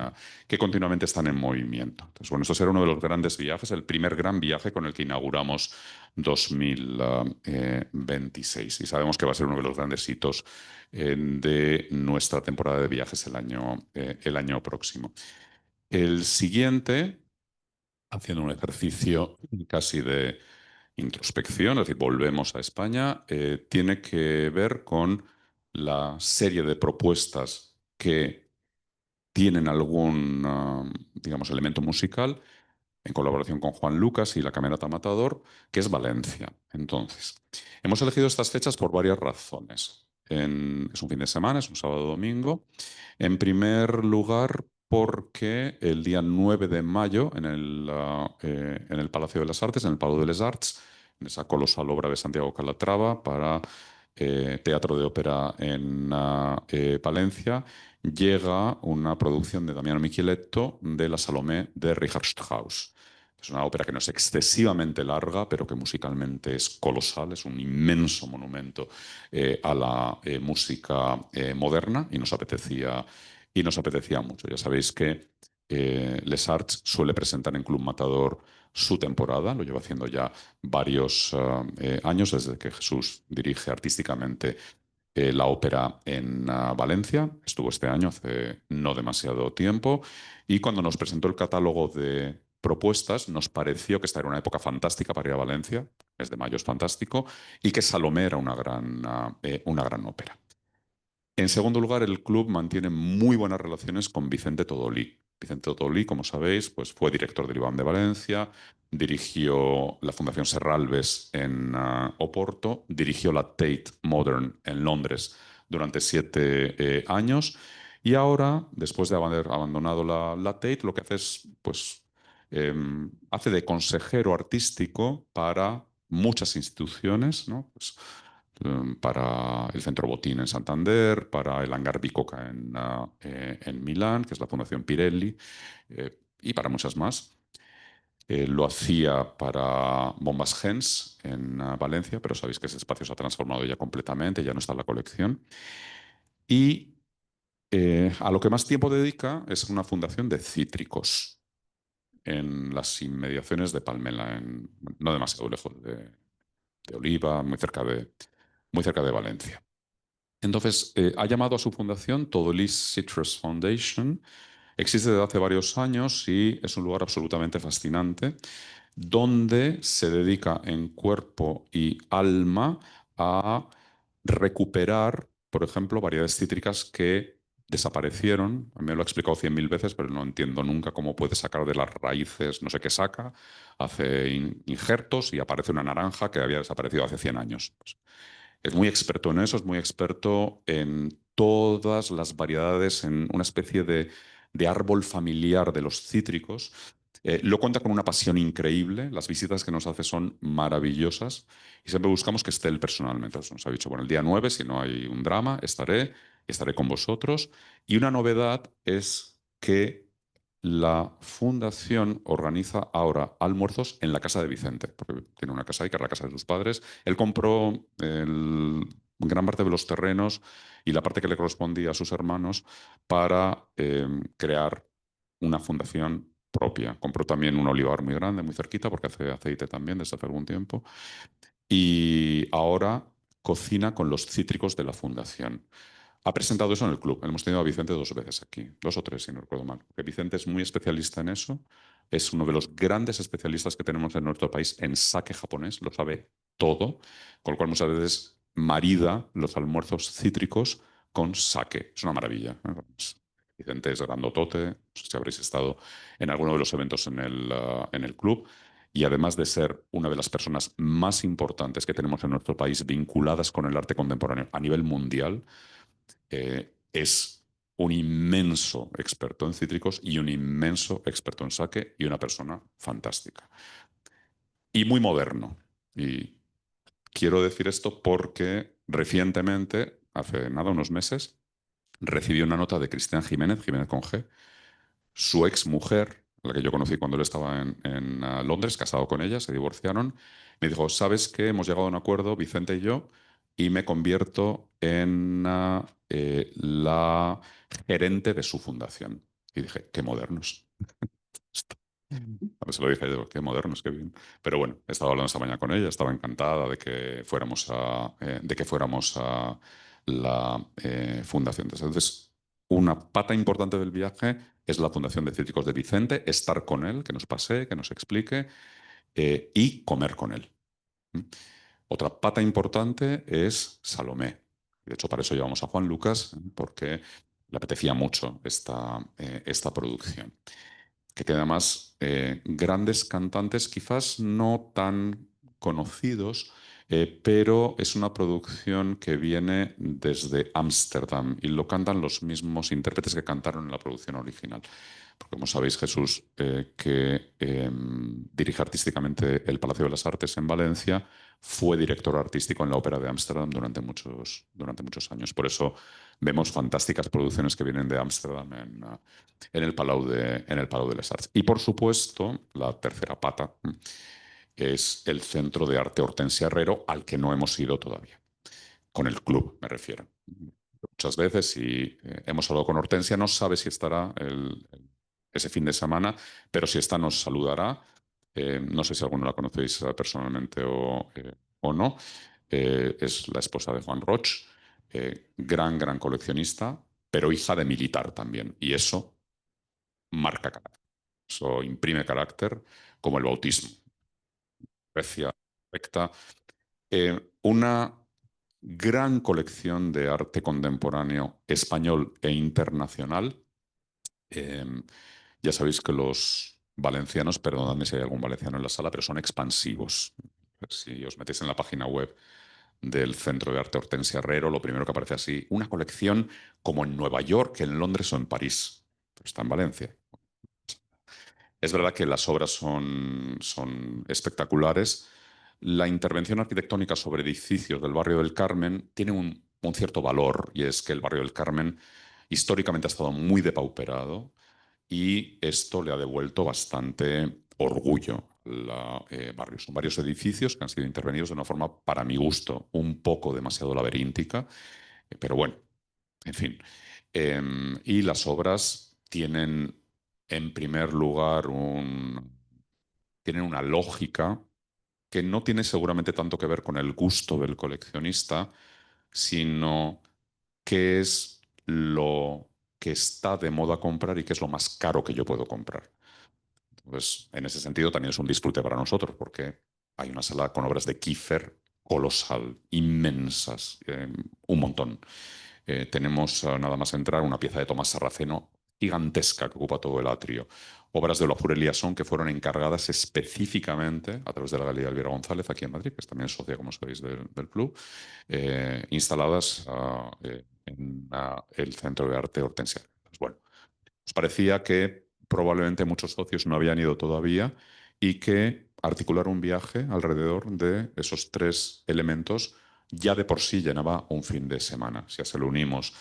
movimiento. Entonces, bueno, esto será uno de los grandes viajes, el primer gran viaje con el que inauguramos 2026. Y sabemos que va a ser uno de los grandes hitos de nuestra temporada de viajes el año próximo. El siguiente, haciendo un ejercicio casi de introspección, es decir, volvemos a España, tiene que ver con la serie de propuestas que tienen algún, digamos, elemento musical en colaboración con Juan Lucas y la Camerata Matador, que es Valencia. Entonces, hemos elegido estas fechas por varias razones. Es un fin de semana, es un sábado-domingo. En primer lugar, porque el día 9 de mayo, en el Palacio de las Artes, en el Palau de les Arts, en esa colosal obra de Santiago Calatrava para Teatro de Ópera en Palencia, llega una producción de Damiano Micheletto de La Salomé de Richard Strauss. Es una ópera que no es excesivamente larga, pero que musicalmente es colosal, es un inmenso monumento a la música moderna y nos apetecía mucho. Ya sabéis que Les Arts suele presentar en Club Matador su temporada, lo lleva haciendo ya varios años desde que Jesús dirige artísticamente la ópera en Valencia. Estuvo este año, hace no demasiado tiempo, y cuando nos presentó el catálogo de propuestas, nos pareció que esta era una época fantástica para ir a Valencia, el mes de mayo es fantástico, y que Salomé era una gran ópera. En segundo lugar, el club mantiene muy buenas relaciones con Vicente Todolí. Vicente Todolí, como sabéis, pues fue director del IBAM de Valencia, dirigió la Fundación Serralbes en Oporto, dirigió la Tate Modern en Londres durante 7 años, y ahora, después de haber abandonado la Tate, lo que hace es, pues, hace de consejero artístico para muchas instituciones, ¿no? Pues, para el Centro Botín en Santander, para el Hangar Bicocca en Milán, que es la Fundación Pirelli, y para muchas más. Lo hacía para Bombas Gens en Valencia, pero sabéis que ese espacio se ha transformado ya completamente, ya no está en la colección. Y a lo que más tiempo dedica es una fundación de cítricos en las inmediaciones de Palmela, no demasiado lejos de Oliva, muy cerca de Valencia. Entonces, ha llamado a su fundación Todolis Citrus Foundation. Existe desde hace varios años y es un lugar absolutamente fascinante donde se dedica en cuerpo y alma a recuperar, por ejemplo, variedades cítricas que desaparecieron. A mí me lo ha explicado 100.000 veces, pero no entiendo nunca cómo puede sacar de las raíces, no sé qué saca, hace injertos y aparece una naranja que había desaparecido hace 100 años. Pues, es muy experto en eso, es muy experto en todas las variedades, en una especie de árbol familiar de los cítricos. Lo cuenta con una pasión increíble, las visitas que nos hace son maravillosas y siempre buscamos que esté él personalmente. Entonces nos ha dicho, bueno, el día 9, si no hay un drama, estaré con vosotros. Y una novedad es que la fundación organiza ahora almuerzos en la casa de Vicente, porque tiene una casa ahí, que es la casa de sus padres. Él compró gran parte de los terrenos y la parte que le correspondía a sus hermanos para crear una fundación propia. Compró también un olivar muy grande, muy cerquita, porque hace aceite también desde hace algún tiempo. Y ahora cocina con los cítricos de la fundación. Ha presentado eso en el club. Hemos tenido a Vicente 2 veces aquí, 2 o 3, si no recuerdo mal. Porque Vicente es muy especialista en eso. Es uno de los grandes especialistas que tenemos en nuestro país en sake japonés. Lo sabe todo. Con lo cual muchas veces marida los almuerzos cítricos con sake. Es una maravilla. Vicente es grandotote, no sé si habréis estado en alguno de los eventos en el club, y además de ser una de las personas más importantes que tenemos en nuestro país vinculadas con el arte contemporáneo a nivel mundial, es un inmenso experto en cítricos y un inmenso experto en sake y una persona fantástica. Y muy moderno. Y quiero decir esto porque recientemente, hace nada, unos meses, recibí una nota de Cristian Jiménez, Jiménez con G, su ex mujer, la que yo conocí cuando él estaba en Londres, casado con ella, se divorciaron. Me dijo, ¿sabes qué? Hemos llegado a un acuerdo, Vicente y yo, y me convierto en la gerente de su fundación. Y dije, qué modernos. A ver, se lo dije yo, qué modernos, qué bien. Pero bueno, estaba hablando esta mañana con ella, estaba encantada de que fuéramos a la fundación. Entonces, una pata importante del viaje es la Fundación de Cítricos de Vicente, estar con él, que nos pase, que nos explique, y comer con él. ¿Mm? Otra pata importante es Salomé. De hecho, para eso llevamos a Juan Lucas, porque le apetecía mucho esta producción que tiene además grandes cantantes, quizás no tan conocidos, pero es una producción que viene desde Ámsterdam y lo cantan los mismos intérpretes que cantaron en la producción original. Porque como sabéis, Jesús, que dirige artísticamente el Palacio de las Artes en Valencia, fue director artístico en la Ópera de Ámsterdam durante muchos años. Por eso vemos fantásticas producciones que vienen de Ámsterdam en el Palau de les Arts. Y por supuesto, la tercera pata es el Centro de Arte Hortensia Herrero, al que no hemos ido todavía. Con el club, me refiero. Muchas veces y hemos hablado con Hortensia, no sabe si estará ese fin de semana, pero si está nos saludará. No sé si alguno la conocéis personalmente o no. Es la esposa de Juan Roch, gran coleccionista, pero hija de militar también. Y eso marca carácter. Eso imprime carácter como el bautismo. Recia, recta. Una gran colección de arte contemporáneo español e internacional. Eh, ya sabéis que los valencianos, perdonadme si hay algún valenciano en la sala, pero son expansivos. Si os metéis en la página web del Centro de Arte Hortensia Herrero, lo primero que aparece así, una colección como en Nueva York, en Londres o en París. Pero está en Valencia. Es verdad que las obras son espectaculares. La intervención arquitectónica sobre edificios del barrio del Carmen tiene un cierto valor, y es que el barrio del Carmen históricamente ha estado muy depauperado y esto le ha devuelto bastante orgullo al barrio. Son varios edificios que han sido intervenidos de una forma, para mi gusto, un poco demasiado laberíntica, pero bueno, en fin. Y las obras tienen, en primer lugar, tienen una lógica que no tiene seguramente tanto que ver con el gusto del coleccionista, sino qué es lo que está de moda comprar y qué es lo más caro que yo puedo comprar. Entonces, en ese sentido también es un disfrute para nosotros, porque hay una sala con obras de Kiefer colosal, inmensas, un montón. Tenemos nada más entrar una pieza de Tomás Sarraceno gigantesca que ocupa todo el atrio. Obras de Olazur Eliasson que fueron encargadas específicamente a través de la Galería Elvira González aquí en Madrid, que es también socia, como sabéis, del club, instaladas en el Centro de Arte Hortensia. Pues bueno, nos parecía que probablemente muchos socios no habían ido todavía y que articular un viaje alrededor de esos tres elementos ya de por sí llenaba un fin de semana. Si a eso le unimos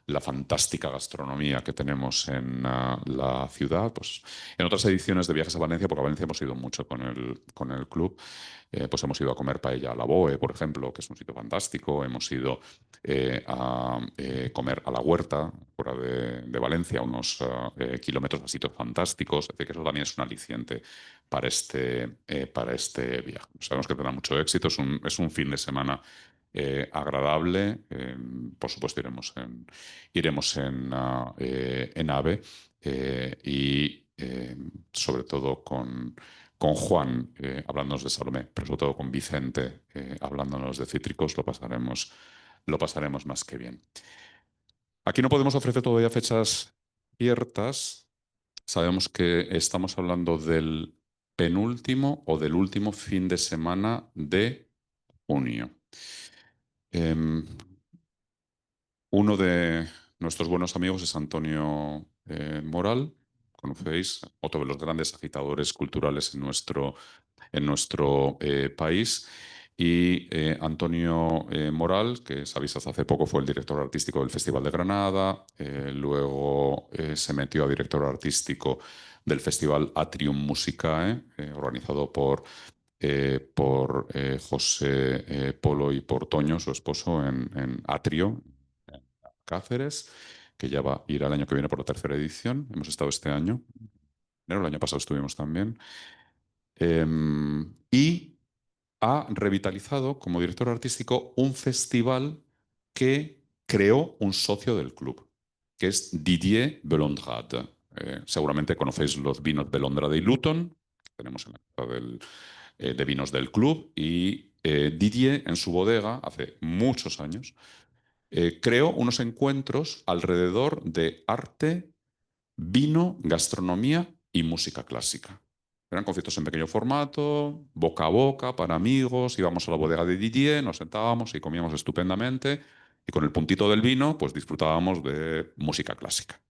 la fantástica gastronomía que tenemos en la ciudad, pues en otras ediciones de Viajes a Valencia, porque a Valencia hemos ido mucho con el club, pues hemos ido a comer paella a la Boe, por ejemplo, que es un sitio fantástico. Hemos ido a comer a la Huerta, fuera de Valencia, unos kilómetros a sitios fantásticos. Es decir, que eso también es un aliciente para este viaje. Sabemos que tendrá mucho éxito, es un fin de semana agradable. Por supuesto, iremos en AVE y sobre todo con Juan, hablándonos de Salomé, pero sobre todo con Vicente, hablándonos de cítricos, lo pasaremos más que bien. Aquí no podemos ofrecer todavía fechas ciertas. Sabemos que estamos hablando del penúltimo o del último fin de semana de junio. Em, Uno de nuestros buenos amigos es Antonio Moral. Conocéis, otro de los grandes agitadores culturales en nuestro país. Y Antonio Moral, que sabéis hasta hace poco fue el director artístico del Festival de Granada, luego se metió a director artístico del Festival Atrium Musicae, organizado por José Polo y por Toño, su esposo, en Atrio, en Cáceres, que ya va a ir al año que viene por la tercera edición. Hemos estado este año, enero, el año pasado estuvimos también. Y ha revitalizado como director artístico un festival que creó un socio del club, que es Didier Belondrade. Seguramente conocéis los vinos Belondrade y Luton, que tenemos en la carta de vinos del club, y Didier en su bodega, hace muchos años, creó unos encuentros alrededor de arte, vino, gastronomía y música clásica. Eran conciertos en pequeño formato, boca a boca, para amigos. Íbamos a la bodega de Didier, nos sentábamos y comíamos estupendamente. Y con el puntito del vino, pues disfrutábamos de música clásica.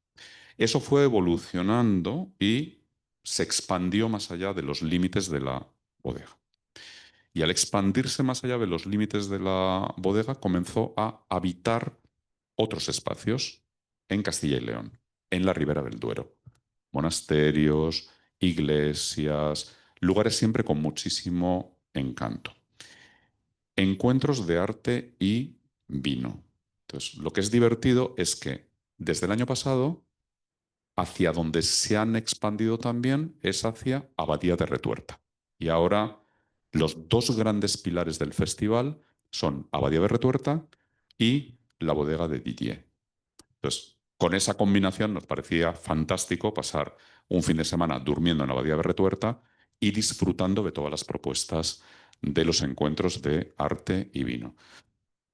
Eso fue evolucionando y se expandió más allá de los límites de la bodega. Y al expandirse más allá de los límites de la bodega, comenzó a habitar otros espacios en Castilla y León, en la Ribera del Duero. Monasterios, iglesias, lugares siempre con muchísimo encanto. Encuentros de arte y vino. Entonces, lo que es divertido es que desde el año pasado, hacia donde se han expandido también es hacia Abadía de Retuerta. Y ahora los dos grandes pilares del festival son Abadía de Retuerta y la bodega de Didier. Entonces, con esa combinación nos parecía fantástico pasar un fin de semana durmiendo en Abadía de Retuerta y disfrutando de todas las propuestas de los encuentros de arte y vino.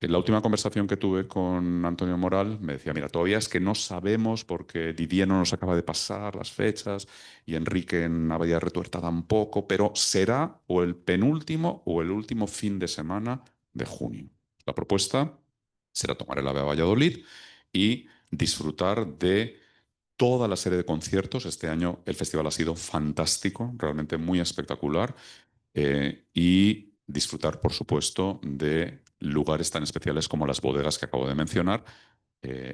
En la última conversación que tuve con Antonio Moral me decía, mira, todavía es que no sabemos porque Didier no nos acaba de pasar las fechas y Enrique en Abadía de Retuerta tampoco, pero será o el penúltimo o el último fin de semana de junio. La propuesta será tomar el AVE a Valladolid y disfrutar de toda la serie de conciertos. Este año el festival ha sido fantástico, realmente muy espectacular y disfrutar, por supuesto, de lugares tan especiales como las bodegas que acabo de mencionar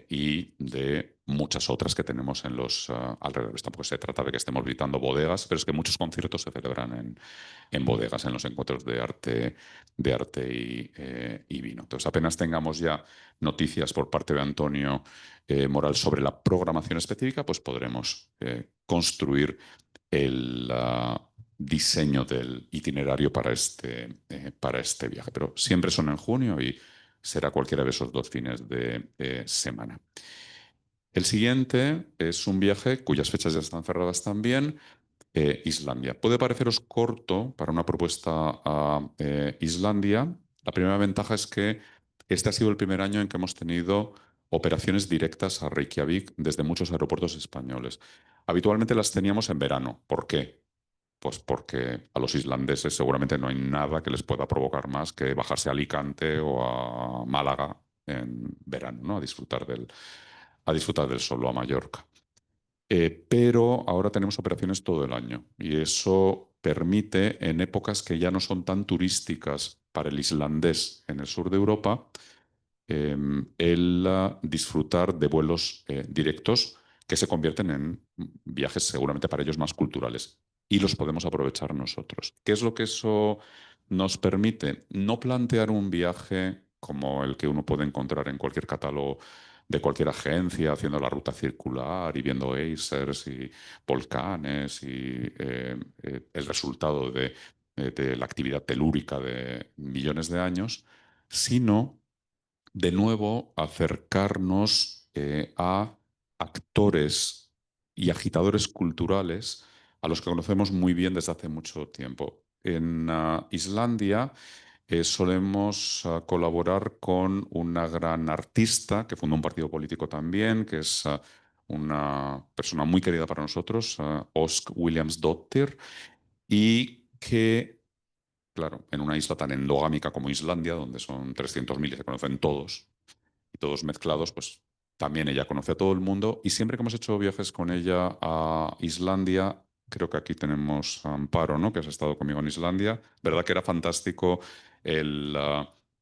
y de muchas otras que tenemos en los alrededores. Tampoco se trata de que estemos visitando bodegas, pero es que muchos conciertos se celebran en bodegas, en los encuentros de arte y vino. Entonces, apenas tengamos ya noticias por parte de Antonio Moral sobre la programación específica, pues podremos construir el diseño del itinerario para este viaje. Pero siempre son en junio y será cualquiera de esos dos fines de semana. El siguiente es un viaje cuyas fechas ya están cerradas también, Islandia. Puede pareceros corto para una propuesta a Islandia. La primera ventaja es que este ha sido el primer año en que hemos tenido operaciones directas a Reykjavik desde muchos aeropuertos españoles. Habitualmente las teníamos en verano. ¿Por qué? Pues porque a los islandeses seguramente no hay nada que les pueda provocar más que bajarse a Alicante o a Málaga en verano, ¿no? A disfrutar del sol o a Mallorca. Pero ahora tenemos operaciones todo el año y eso permite, en épocas que ya no son tan turísticas para el islandés en el sur de Europa, el disfrutar de vuelos directos que se convierten en viajes seguramente para ellos más culturales y los podemos aprovechar nosotros. ¿Qué es lo que eso nos permite? No plantear un viaje como el que uno puede encontrar en cualquier catálogo de cualquier agencia, haciendo la ruta circular y viendo geysers y volcanes y el resultado de la actividad telúrica de millones de años, sino de nuevo acercarnos a actores y agitadores culturales a los que conocemos muy bien desde hace mucho tiempo. En Islandia solemos colaborar con una gran artista que fundó un partido político también, que es una persona muy querida para nosotros, Ósk Williamsdóttir, y que, claro, en una isla tan endogámica como Islandia, donde son 300.000 y se conocen todos, y todos mezclados, pues también ella conoce a todo el mundo y siempre que hemos hecho viajes con ella a Islandia, creo que aquí tenemos a Amparo, ¿no? Que has estado conmigo en Islandia, ¿verdad? Que era fantástico el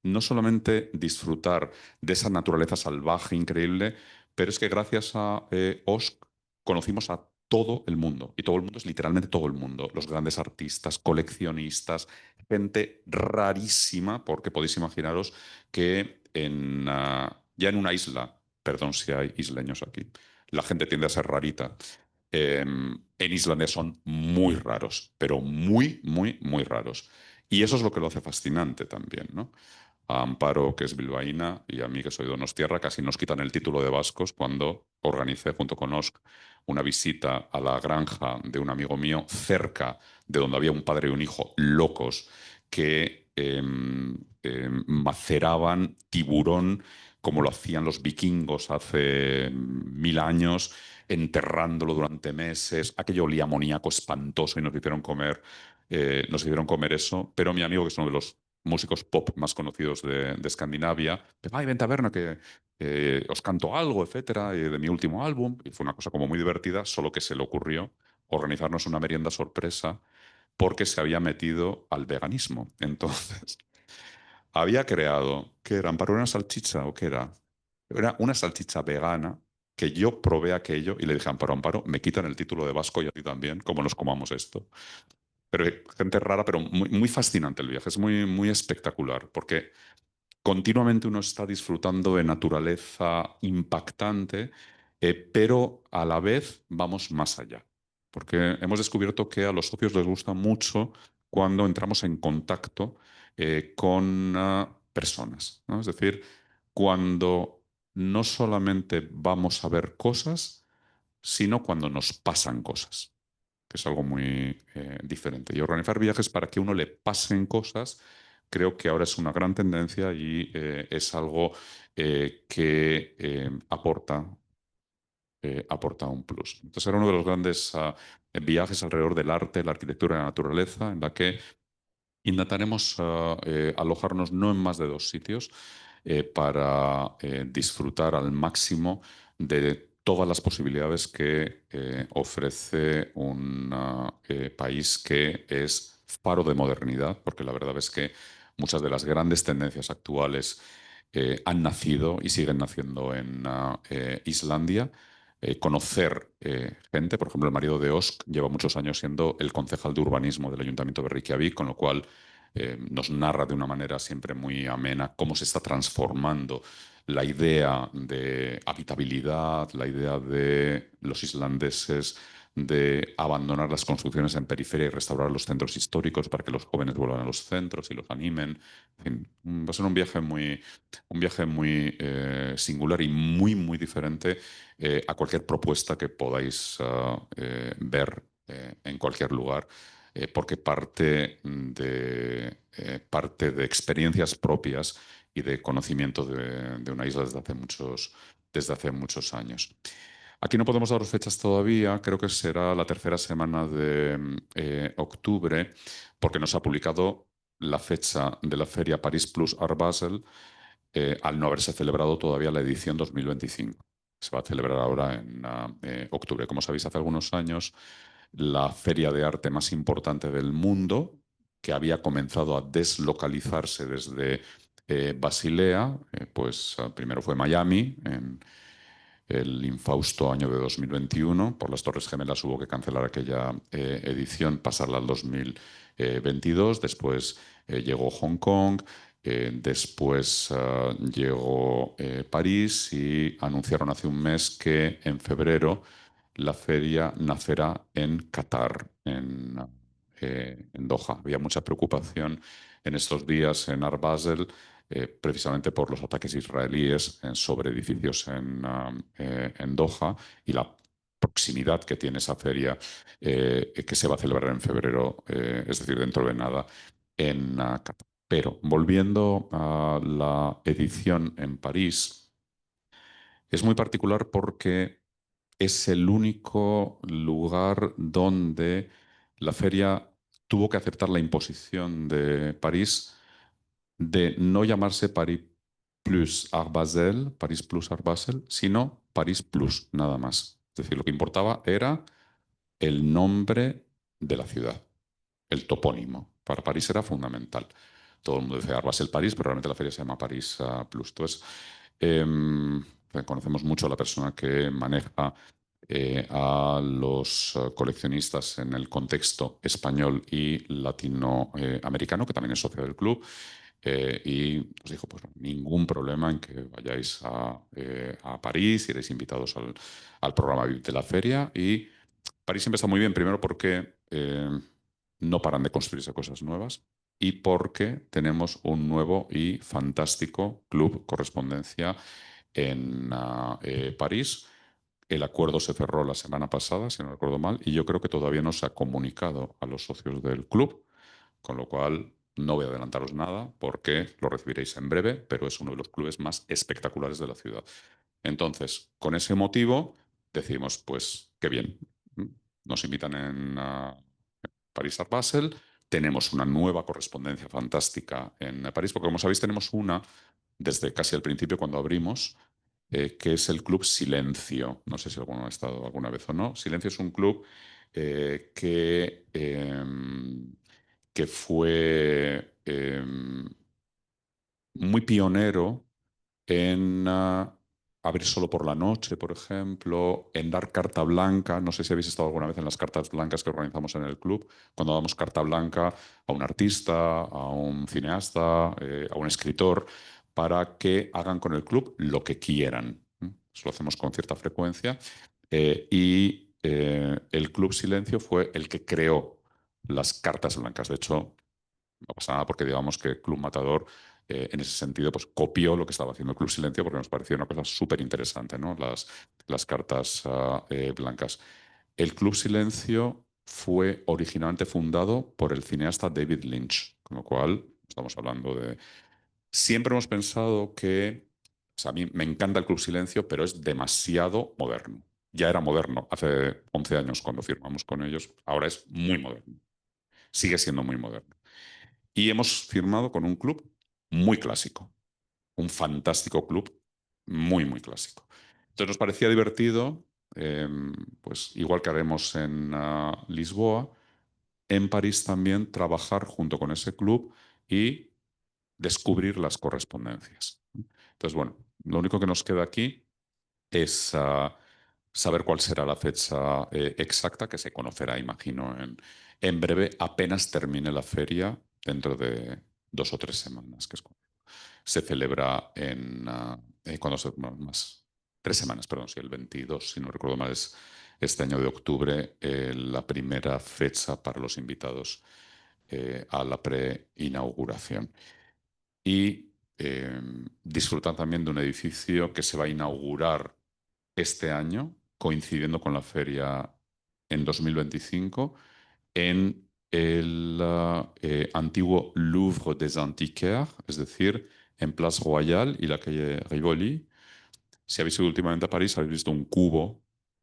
no solamente disfrutar de esa naturaleza salvaje increíble, pero es que gracias a Osk conocimos a todo el mundo y todo el mundo es literalmente todo el mundo, los grandes artistas, coleccionistas, gente rarísima, porque podéis imaginaros que ya en una isla, perdón si hay isleños aquí, la gente tiende a ser rarita. En Islandia son muy raros, pero muy, muy, muy raros. Y eso es lo que lo hace fascinante también, ¿no? A Amparo, que es bilbaína, y a mí, que soy donostiarra, casi nos quitan el título de vascos cuando organicé junto con Osk una visita a la granja de un amigo mío cerca de donde había un padre y un hijo locos que maceraban tiburón como lo hacían los vikingos hace 1000 años, enterrándolo durante meses. Aquello olía a amoníaco espantoso y nos hicieron comer eso. Pero mi amigo, que es uno de los músicos pop más conocidos de Escandinavia, ay, vente a vernos que os canto algo, etcétera, de mi último álbum. Y fue una cosa como muy divertida, solo que se le ocurrió organizarnos una merienda sorpresa porque se había metido al veganismo. Entonces, había creado, ¿qué era? ¿Amparo una salchicha o qué era? Era una salchicha vegana que yo probé aquello y le dije, Amparo, Amparo, me quitan el título de vasco y a ti también, ¿cómo nos comamos esto? Pero gente rara, pero muy, muy fascinante el viaje, es muy, muy espectacular, porque continuamente uno está disfrutando de naturaleza impactante, pero a la vez vamos más allá. Porque hemos descubierto que a los socios les gusta mucho cuando entramos en contacto con personas, ¿no? Es decir, cuando no solamente vamos a ver cosas, sino cuando nos pasan cosas, que es algo muy diferente. Y organizar viajes para que uno le pasen cosas, creo que ahora es una gran tendencia y es algo que aporta un plus. Entonces era uno de los grandes viajes alrededor del arte, la arquitectura y la naturaleza, en la que intentaremos alojarnos no en más de 2 sitios para disfrutar al máximo de todas las posibilidades que ofrece un país que es faro de modernidad, porque la verdad es que muchas de las grandes tendencias actuales han nacido y siguen naciendo en Islandia. Conocer gente, por ejemplo, el marido de Osk lleva muchos años siendo el concejal de urbanismo del Ayuntamiento de Reykjavik, con lo cual nos narra de una manera siempre muy amena cómo se está transformando la idea de habitabilidad, la idea de los islandeses de abandonar las construcciones en periferia y restaurar los centros históricos para que los jóvenes vuelvan a los centros y los animen. En fin, va a ser un viaje muy singular y muy, muy diferente a cualquier propuesta que podáis ver en cualquier lugar porque parte de experiencias propias y de conocimiento de una isla desde hace muchos años. Aquí no podemos daros fechas todavía, creo que será la tercera semana de octubre, porque nos ha publicado la fecha de la feria París Plus Art Basel, al no haberse celebrado todavía la edición 2025. Se va a celebrar ahora en octubre. Como sabéis, hace algunos años la feria de arte más importante del mundo, que había comenzado a deslocalizarse desde Basilea, pues primero fue Miami, en el infausto año de 2021. Por las Torres Gemelas hubo que cancelar aquella edición, pasarla al 2022. Después llegó Hong Kong, después llegó París y anunciaron hace un mes que en febrero la feria nacerá en Qatar, en Doha. Había mucha preocupación en estos días en Art Basel, precisamente por los ataques israelíes sobre edificios en Doha y la proximidad que tiene esa feria que se va a celebrar en febrero, es decir, dentro de nada, en Qatar. Pero volviendo a la edición en París, es muy particular porque es el único lugar donde la feria tuvo que aceptar la imposición de París de no llamarse Paris plus Art Basel, París plus Art Basel, sino París plus, nada más. Es decir, lo que importaba era el nombre de la ciudad, el topónimo. Para París era fundamental. Todo el mundo dice Art Basel París, pero realmente la feria se llama París Plus. Entonces, conocemos mucho a la persona que maneja a los coleccionistas en el contexto español y latinoamericano, que también es socio del club, y nos dijo, pues ningún problema en que vayáis a París, iréis invitados al programa VIP de la feria. Y París siempre está muy bien, primero porque no paran de construirse cosas nuevas y porque tenemos un nuevo y fantástico club correspondencia en París. El acuerdo se cerró la semana pasada, si no recuerdo mal, y yo creo que todavía no se ha comunicado a los socios del club, con lo cual no voy a adelantaros nada porque lo recibiréis en breve, pero es uno de los clubes más espectaculares de la ciudad. Entonces, con ese motivo, decimos, pues, qué bien. Nos invitan en París Art Basel. Tenemos una nueva correspondencia fantástica en París, porque como sabéis, tenemos una desde casi al principio cuando abrimos, que es el Club Silencio. No sé si alguno ha estado alguna vez o no. Silencio es un club que fue muy pionero en abrir solo por la noche, por ejemplo, en dar carta blanca. No sé si habéis estado alguna vez en las cartas blancas que organizamos en el club, cuando damos carta blanca a un artista, a un cineasta, a un escritor, para que hagan con el club lo que quieran. Eso lo hacemos con cierta frecuencia. Y el Club Silencio fue el que creó las cartas blancas. De hecho, no pasa nada porque digamos que Club Matador en ese sentido pues copió lo que estaba haciendo Club Silencio porque nos pareció una cosa súper interesante, ¿no? Las cartas blancas. El Club Silencio fue originalmente fundado por el cineasta David Lynch, con lo cual estamos hablando de... Siempre hemos pensado que, o sea, a mí me encanta el Club Silencio, pero es demasiado moderno. Ya era moderno hace 11 años cuando firmamos con ellos, ahora es muy moderno, sigue siendo muy moderno. Y hemos firmado con un club muy clásico, un fantástico club, muy, muy clásico. Entonces nos parecía divertido, eh, pues igual que haremos en Lisboa, en París también trabajar junto con ese club y descubrir las correspondencias. Entonces, bueno, lo único que nos queda aquí es saber cuál será la fecha exacta, que se conocerá, imagino, en breve, apenas termine la feria, dentro de 2 o 3 semanas, que es cuando se celebra cuando se, bueno, más, 3 semanas, perdón, sí, el 22, si no recuerdo mal, es este año de octubre, la primera fecha para los invitados a la pre-inauguración. Y disfrutan también de un edificio que se va a inaugurar este año, coincidiendo con la feria en 2025, en el antiguo Louvre des Antiquaires, es decir, en Place Royale y la calle Rivoli. Si habéis ido últimamente a París, habéis visto un cubo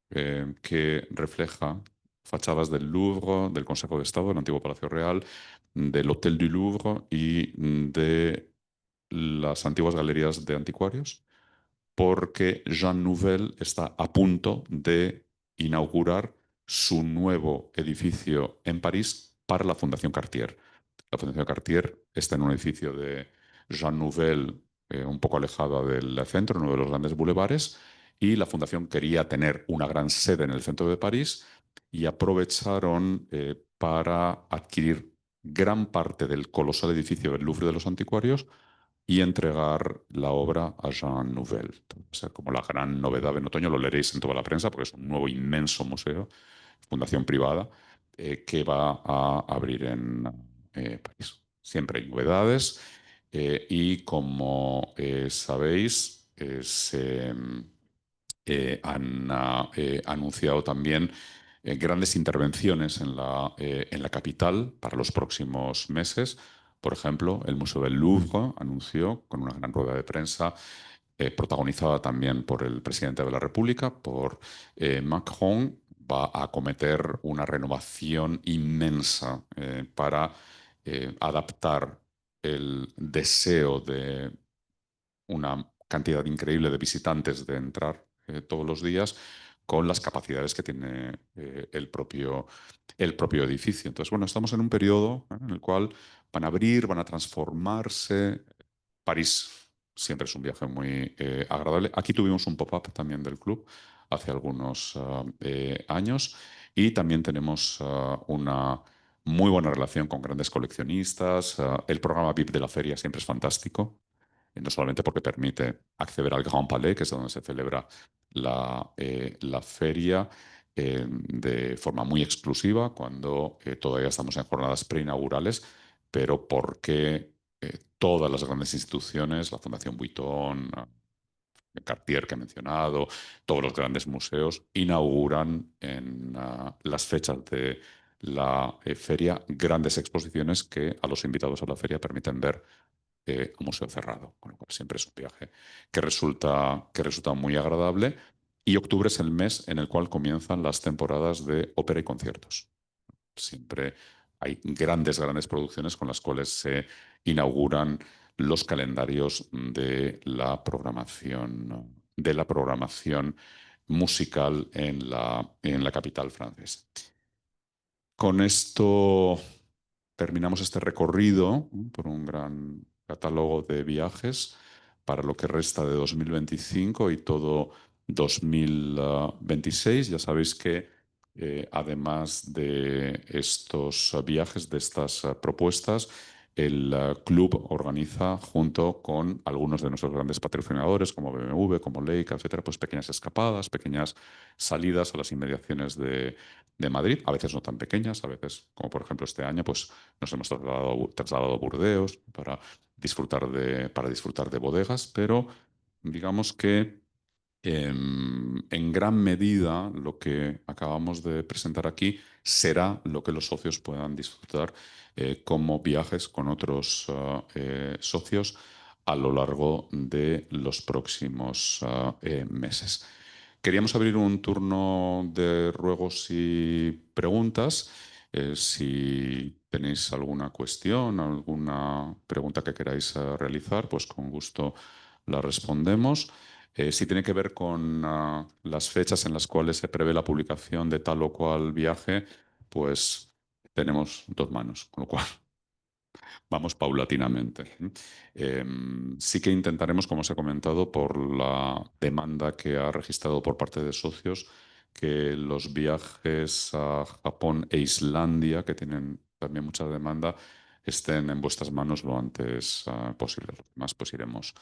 que refleja fachadas del Louvre, del Consejo de Estado, del antiguo Palacio Real, del Hôtel du Louvre y de las antiguas galerías de anticuarios, porque Jean Nouvel está a punto de inaugurar su nuevo edificio en París para la Fundación Cartier. La Fundación Cartier está en un edificio de Jean Nouvel un poco alejada del centro, en uno de los grandes bulevares, y la Fundación quería tener una gran sede en el centro de París y aprovecharon para adquirir gran parte del colosal edificio del Louvre de los Anticuarios y entregar la obra a Jean Nouvel. O sea, como la gran novedad en otoño, lo leeréis en toda la prensa porque es un nuevo inmenso museo, fundación privada, que va a abrir en París. Siempre hay novedades y como sabéis, se han anunciado también grandes intervenciones en la capital para los próximos meses. Por ejemplo, el Museo del Louvre anunció con una gran rueda de prensa, protagonizada también por el presidente de la República, por Macron, va a acometer una renovación inmensa para adaptar el deseo de una cantidad increíble de visitantes de entrar todos los días con las capacidades que tiene el propio edificio. Entonces, bueno, estamos en un periodo en el cual van a abrir, van a transformarse. París siempre es un viaje muy agradable. Aquí tuvimos un pop-up también del club hace algunos años y también tenemos una muy buena relación con grandes coleccionistas. El programa VIP de la feria siempre es fantástico, no solamente porque permite acceder al Grand Palais, que es donde se celebra la feria, de forma muy exclusiva, cuando todavía estamos en jornadas preinaugurales, pero porque todas las grandes instituciones, la Fundación Vuitton, Cartier que he mencionado, todos los grandes museos, inauguran en las fechas de la feria grandes exposiciones que a los invitados a la feria permiten ver a museo cerrado, con lo cual siempre es un viaje que resulta muy agradable. Y octubre es el mes en el cual comienzan las temporadas de ópera y conciertos. Siempre hay grandes producciones con las cuales se inauguran los calendarios de la programación musical en la capital francesa. Con esto terminamos este recorrido, ¿no?, por un gran catálogo de viajes para lo que resta de 2025 y todo 2026. Ya sabéis que además de estos viajes, de estas propuestas, el club organiza junto con algunos de nuestros grandes patrocinadores como BMW, como Leica, etcétera, pues pequeñas escapadas, pequeñas salidas a las inmediaciones de Madrid, a veces no tan pequeñas, a veces, como por ejemplo este año, pues nos hemos trasladado a Burdeos para disfrutar de bodegas, pero digamos que en gran medida lo que acabamos de presentar aquí será lo que los socios puedan disfrutar como viajes con otros socios a lo largo de los próximos meses. Queríamos abrir un turno de ruegos y preguntas. Si tenéis alguna cuestión, alguna pregunta que queráis realizar, pues con gusto la respondemos. Si tiene que ver con las fechas en las cuales se prevé la publicación de tal o cual viaje, pues tenemos dos manos, con lo cual vamos paulatinamente. Sí que intentaremos, como os he comentado, por la demanda que ha registrado por parte de socios, que los viajes a Japón e Islandia, que tienen también mucha demanda, estén en vuestras manos lo antes posible. Lo demás, pues iremos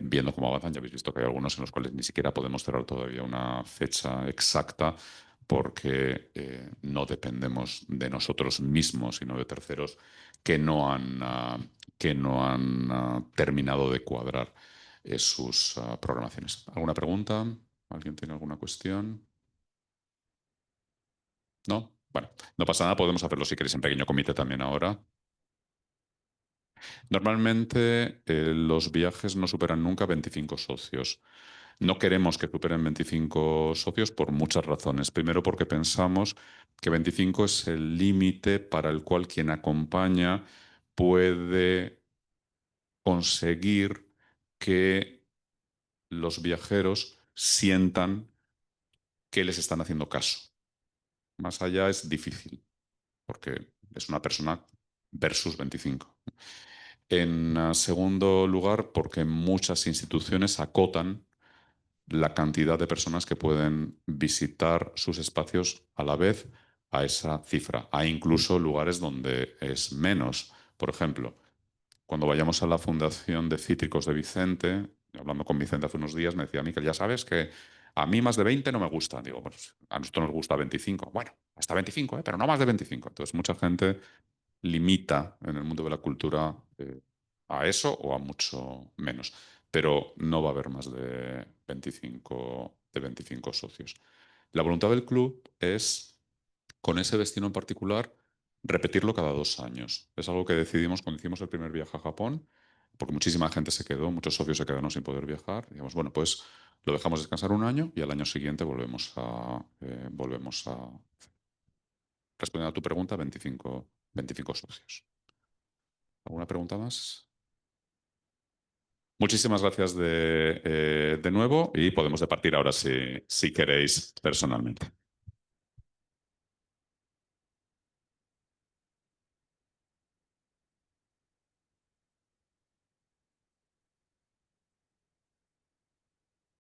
viendo cómo avanzan. Ya habéis visto que hay algunos en los cuales ni siquiera podemos cerrar todavía una fecha exacta porque no dependemos de nosotros mismos, sino de terceros que no han terminado de cuadrar sus programaciones. ¿Alguna pregunta? ¿Alguien tiene alguna cuestión? ¿No? Bueno, no pasa nada, podemos hacerlo si queréis en pequeño comité también ahora. Normalmente los viajes no superan nunca 25 socios. No queremos que superen 25 socios por muchas razones. Primero, porque pensamos que 25 es el límite para el cual quien acompaña puede conseguir que los viajeros sientan que les están haciendo caso. Más allá es difícil, porque es una persona versus 25. En segundo lugar, porque muchas instituciones acotan la cantidad de personas que pueden visitar sus espacios a la vez a esa cifra. Hay incluso lugares donde es menos. Por ejemplo, cuando vayamos a la Fundación de Cítricos de Vicente, hablando con Vicente hace unos días, me decía, Miquel, ya sabes que a mí más de 20 no me gusta. Digo, pues a nosotros nos gusta 25. Bueno, hasta 25, pero no más de 25. Entonces, mucha gente limita en el mundo de la cultura a eso o a mucho menos. Pero no va a haber más de 25 socios. La voluntad del club es, con ese destino en particular, repetirlo cada 2 años. Es algo que decidimos cuando hicimos el primer viaje a Japón, porque muchísima gente se quedó, muchos socios se quedaron sin poder viajar. Digamos, bueno, pues lo dejamos descansar un año y al año siguiente volvemos a responder a tu pregunta, 25 socios. ¿Alguna pregunta más? Muchísimas gracias de nuevo y podemos departir ahora si queréis personalmente.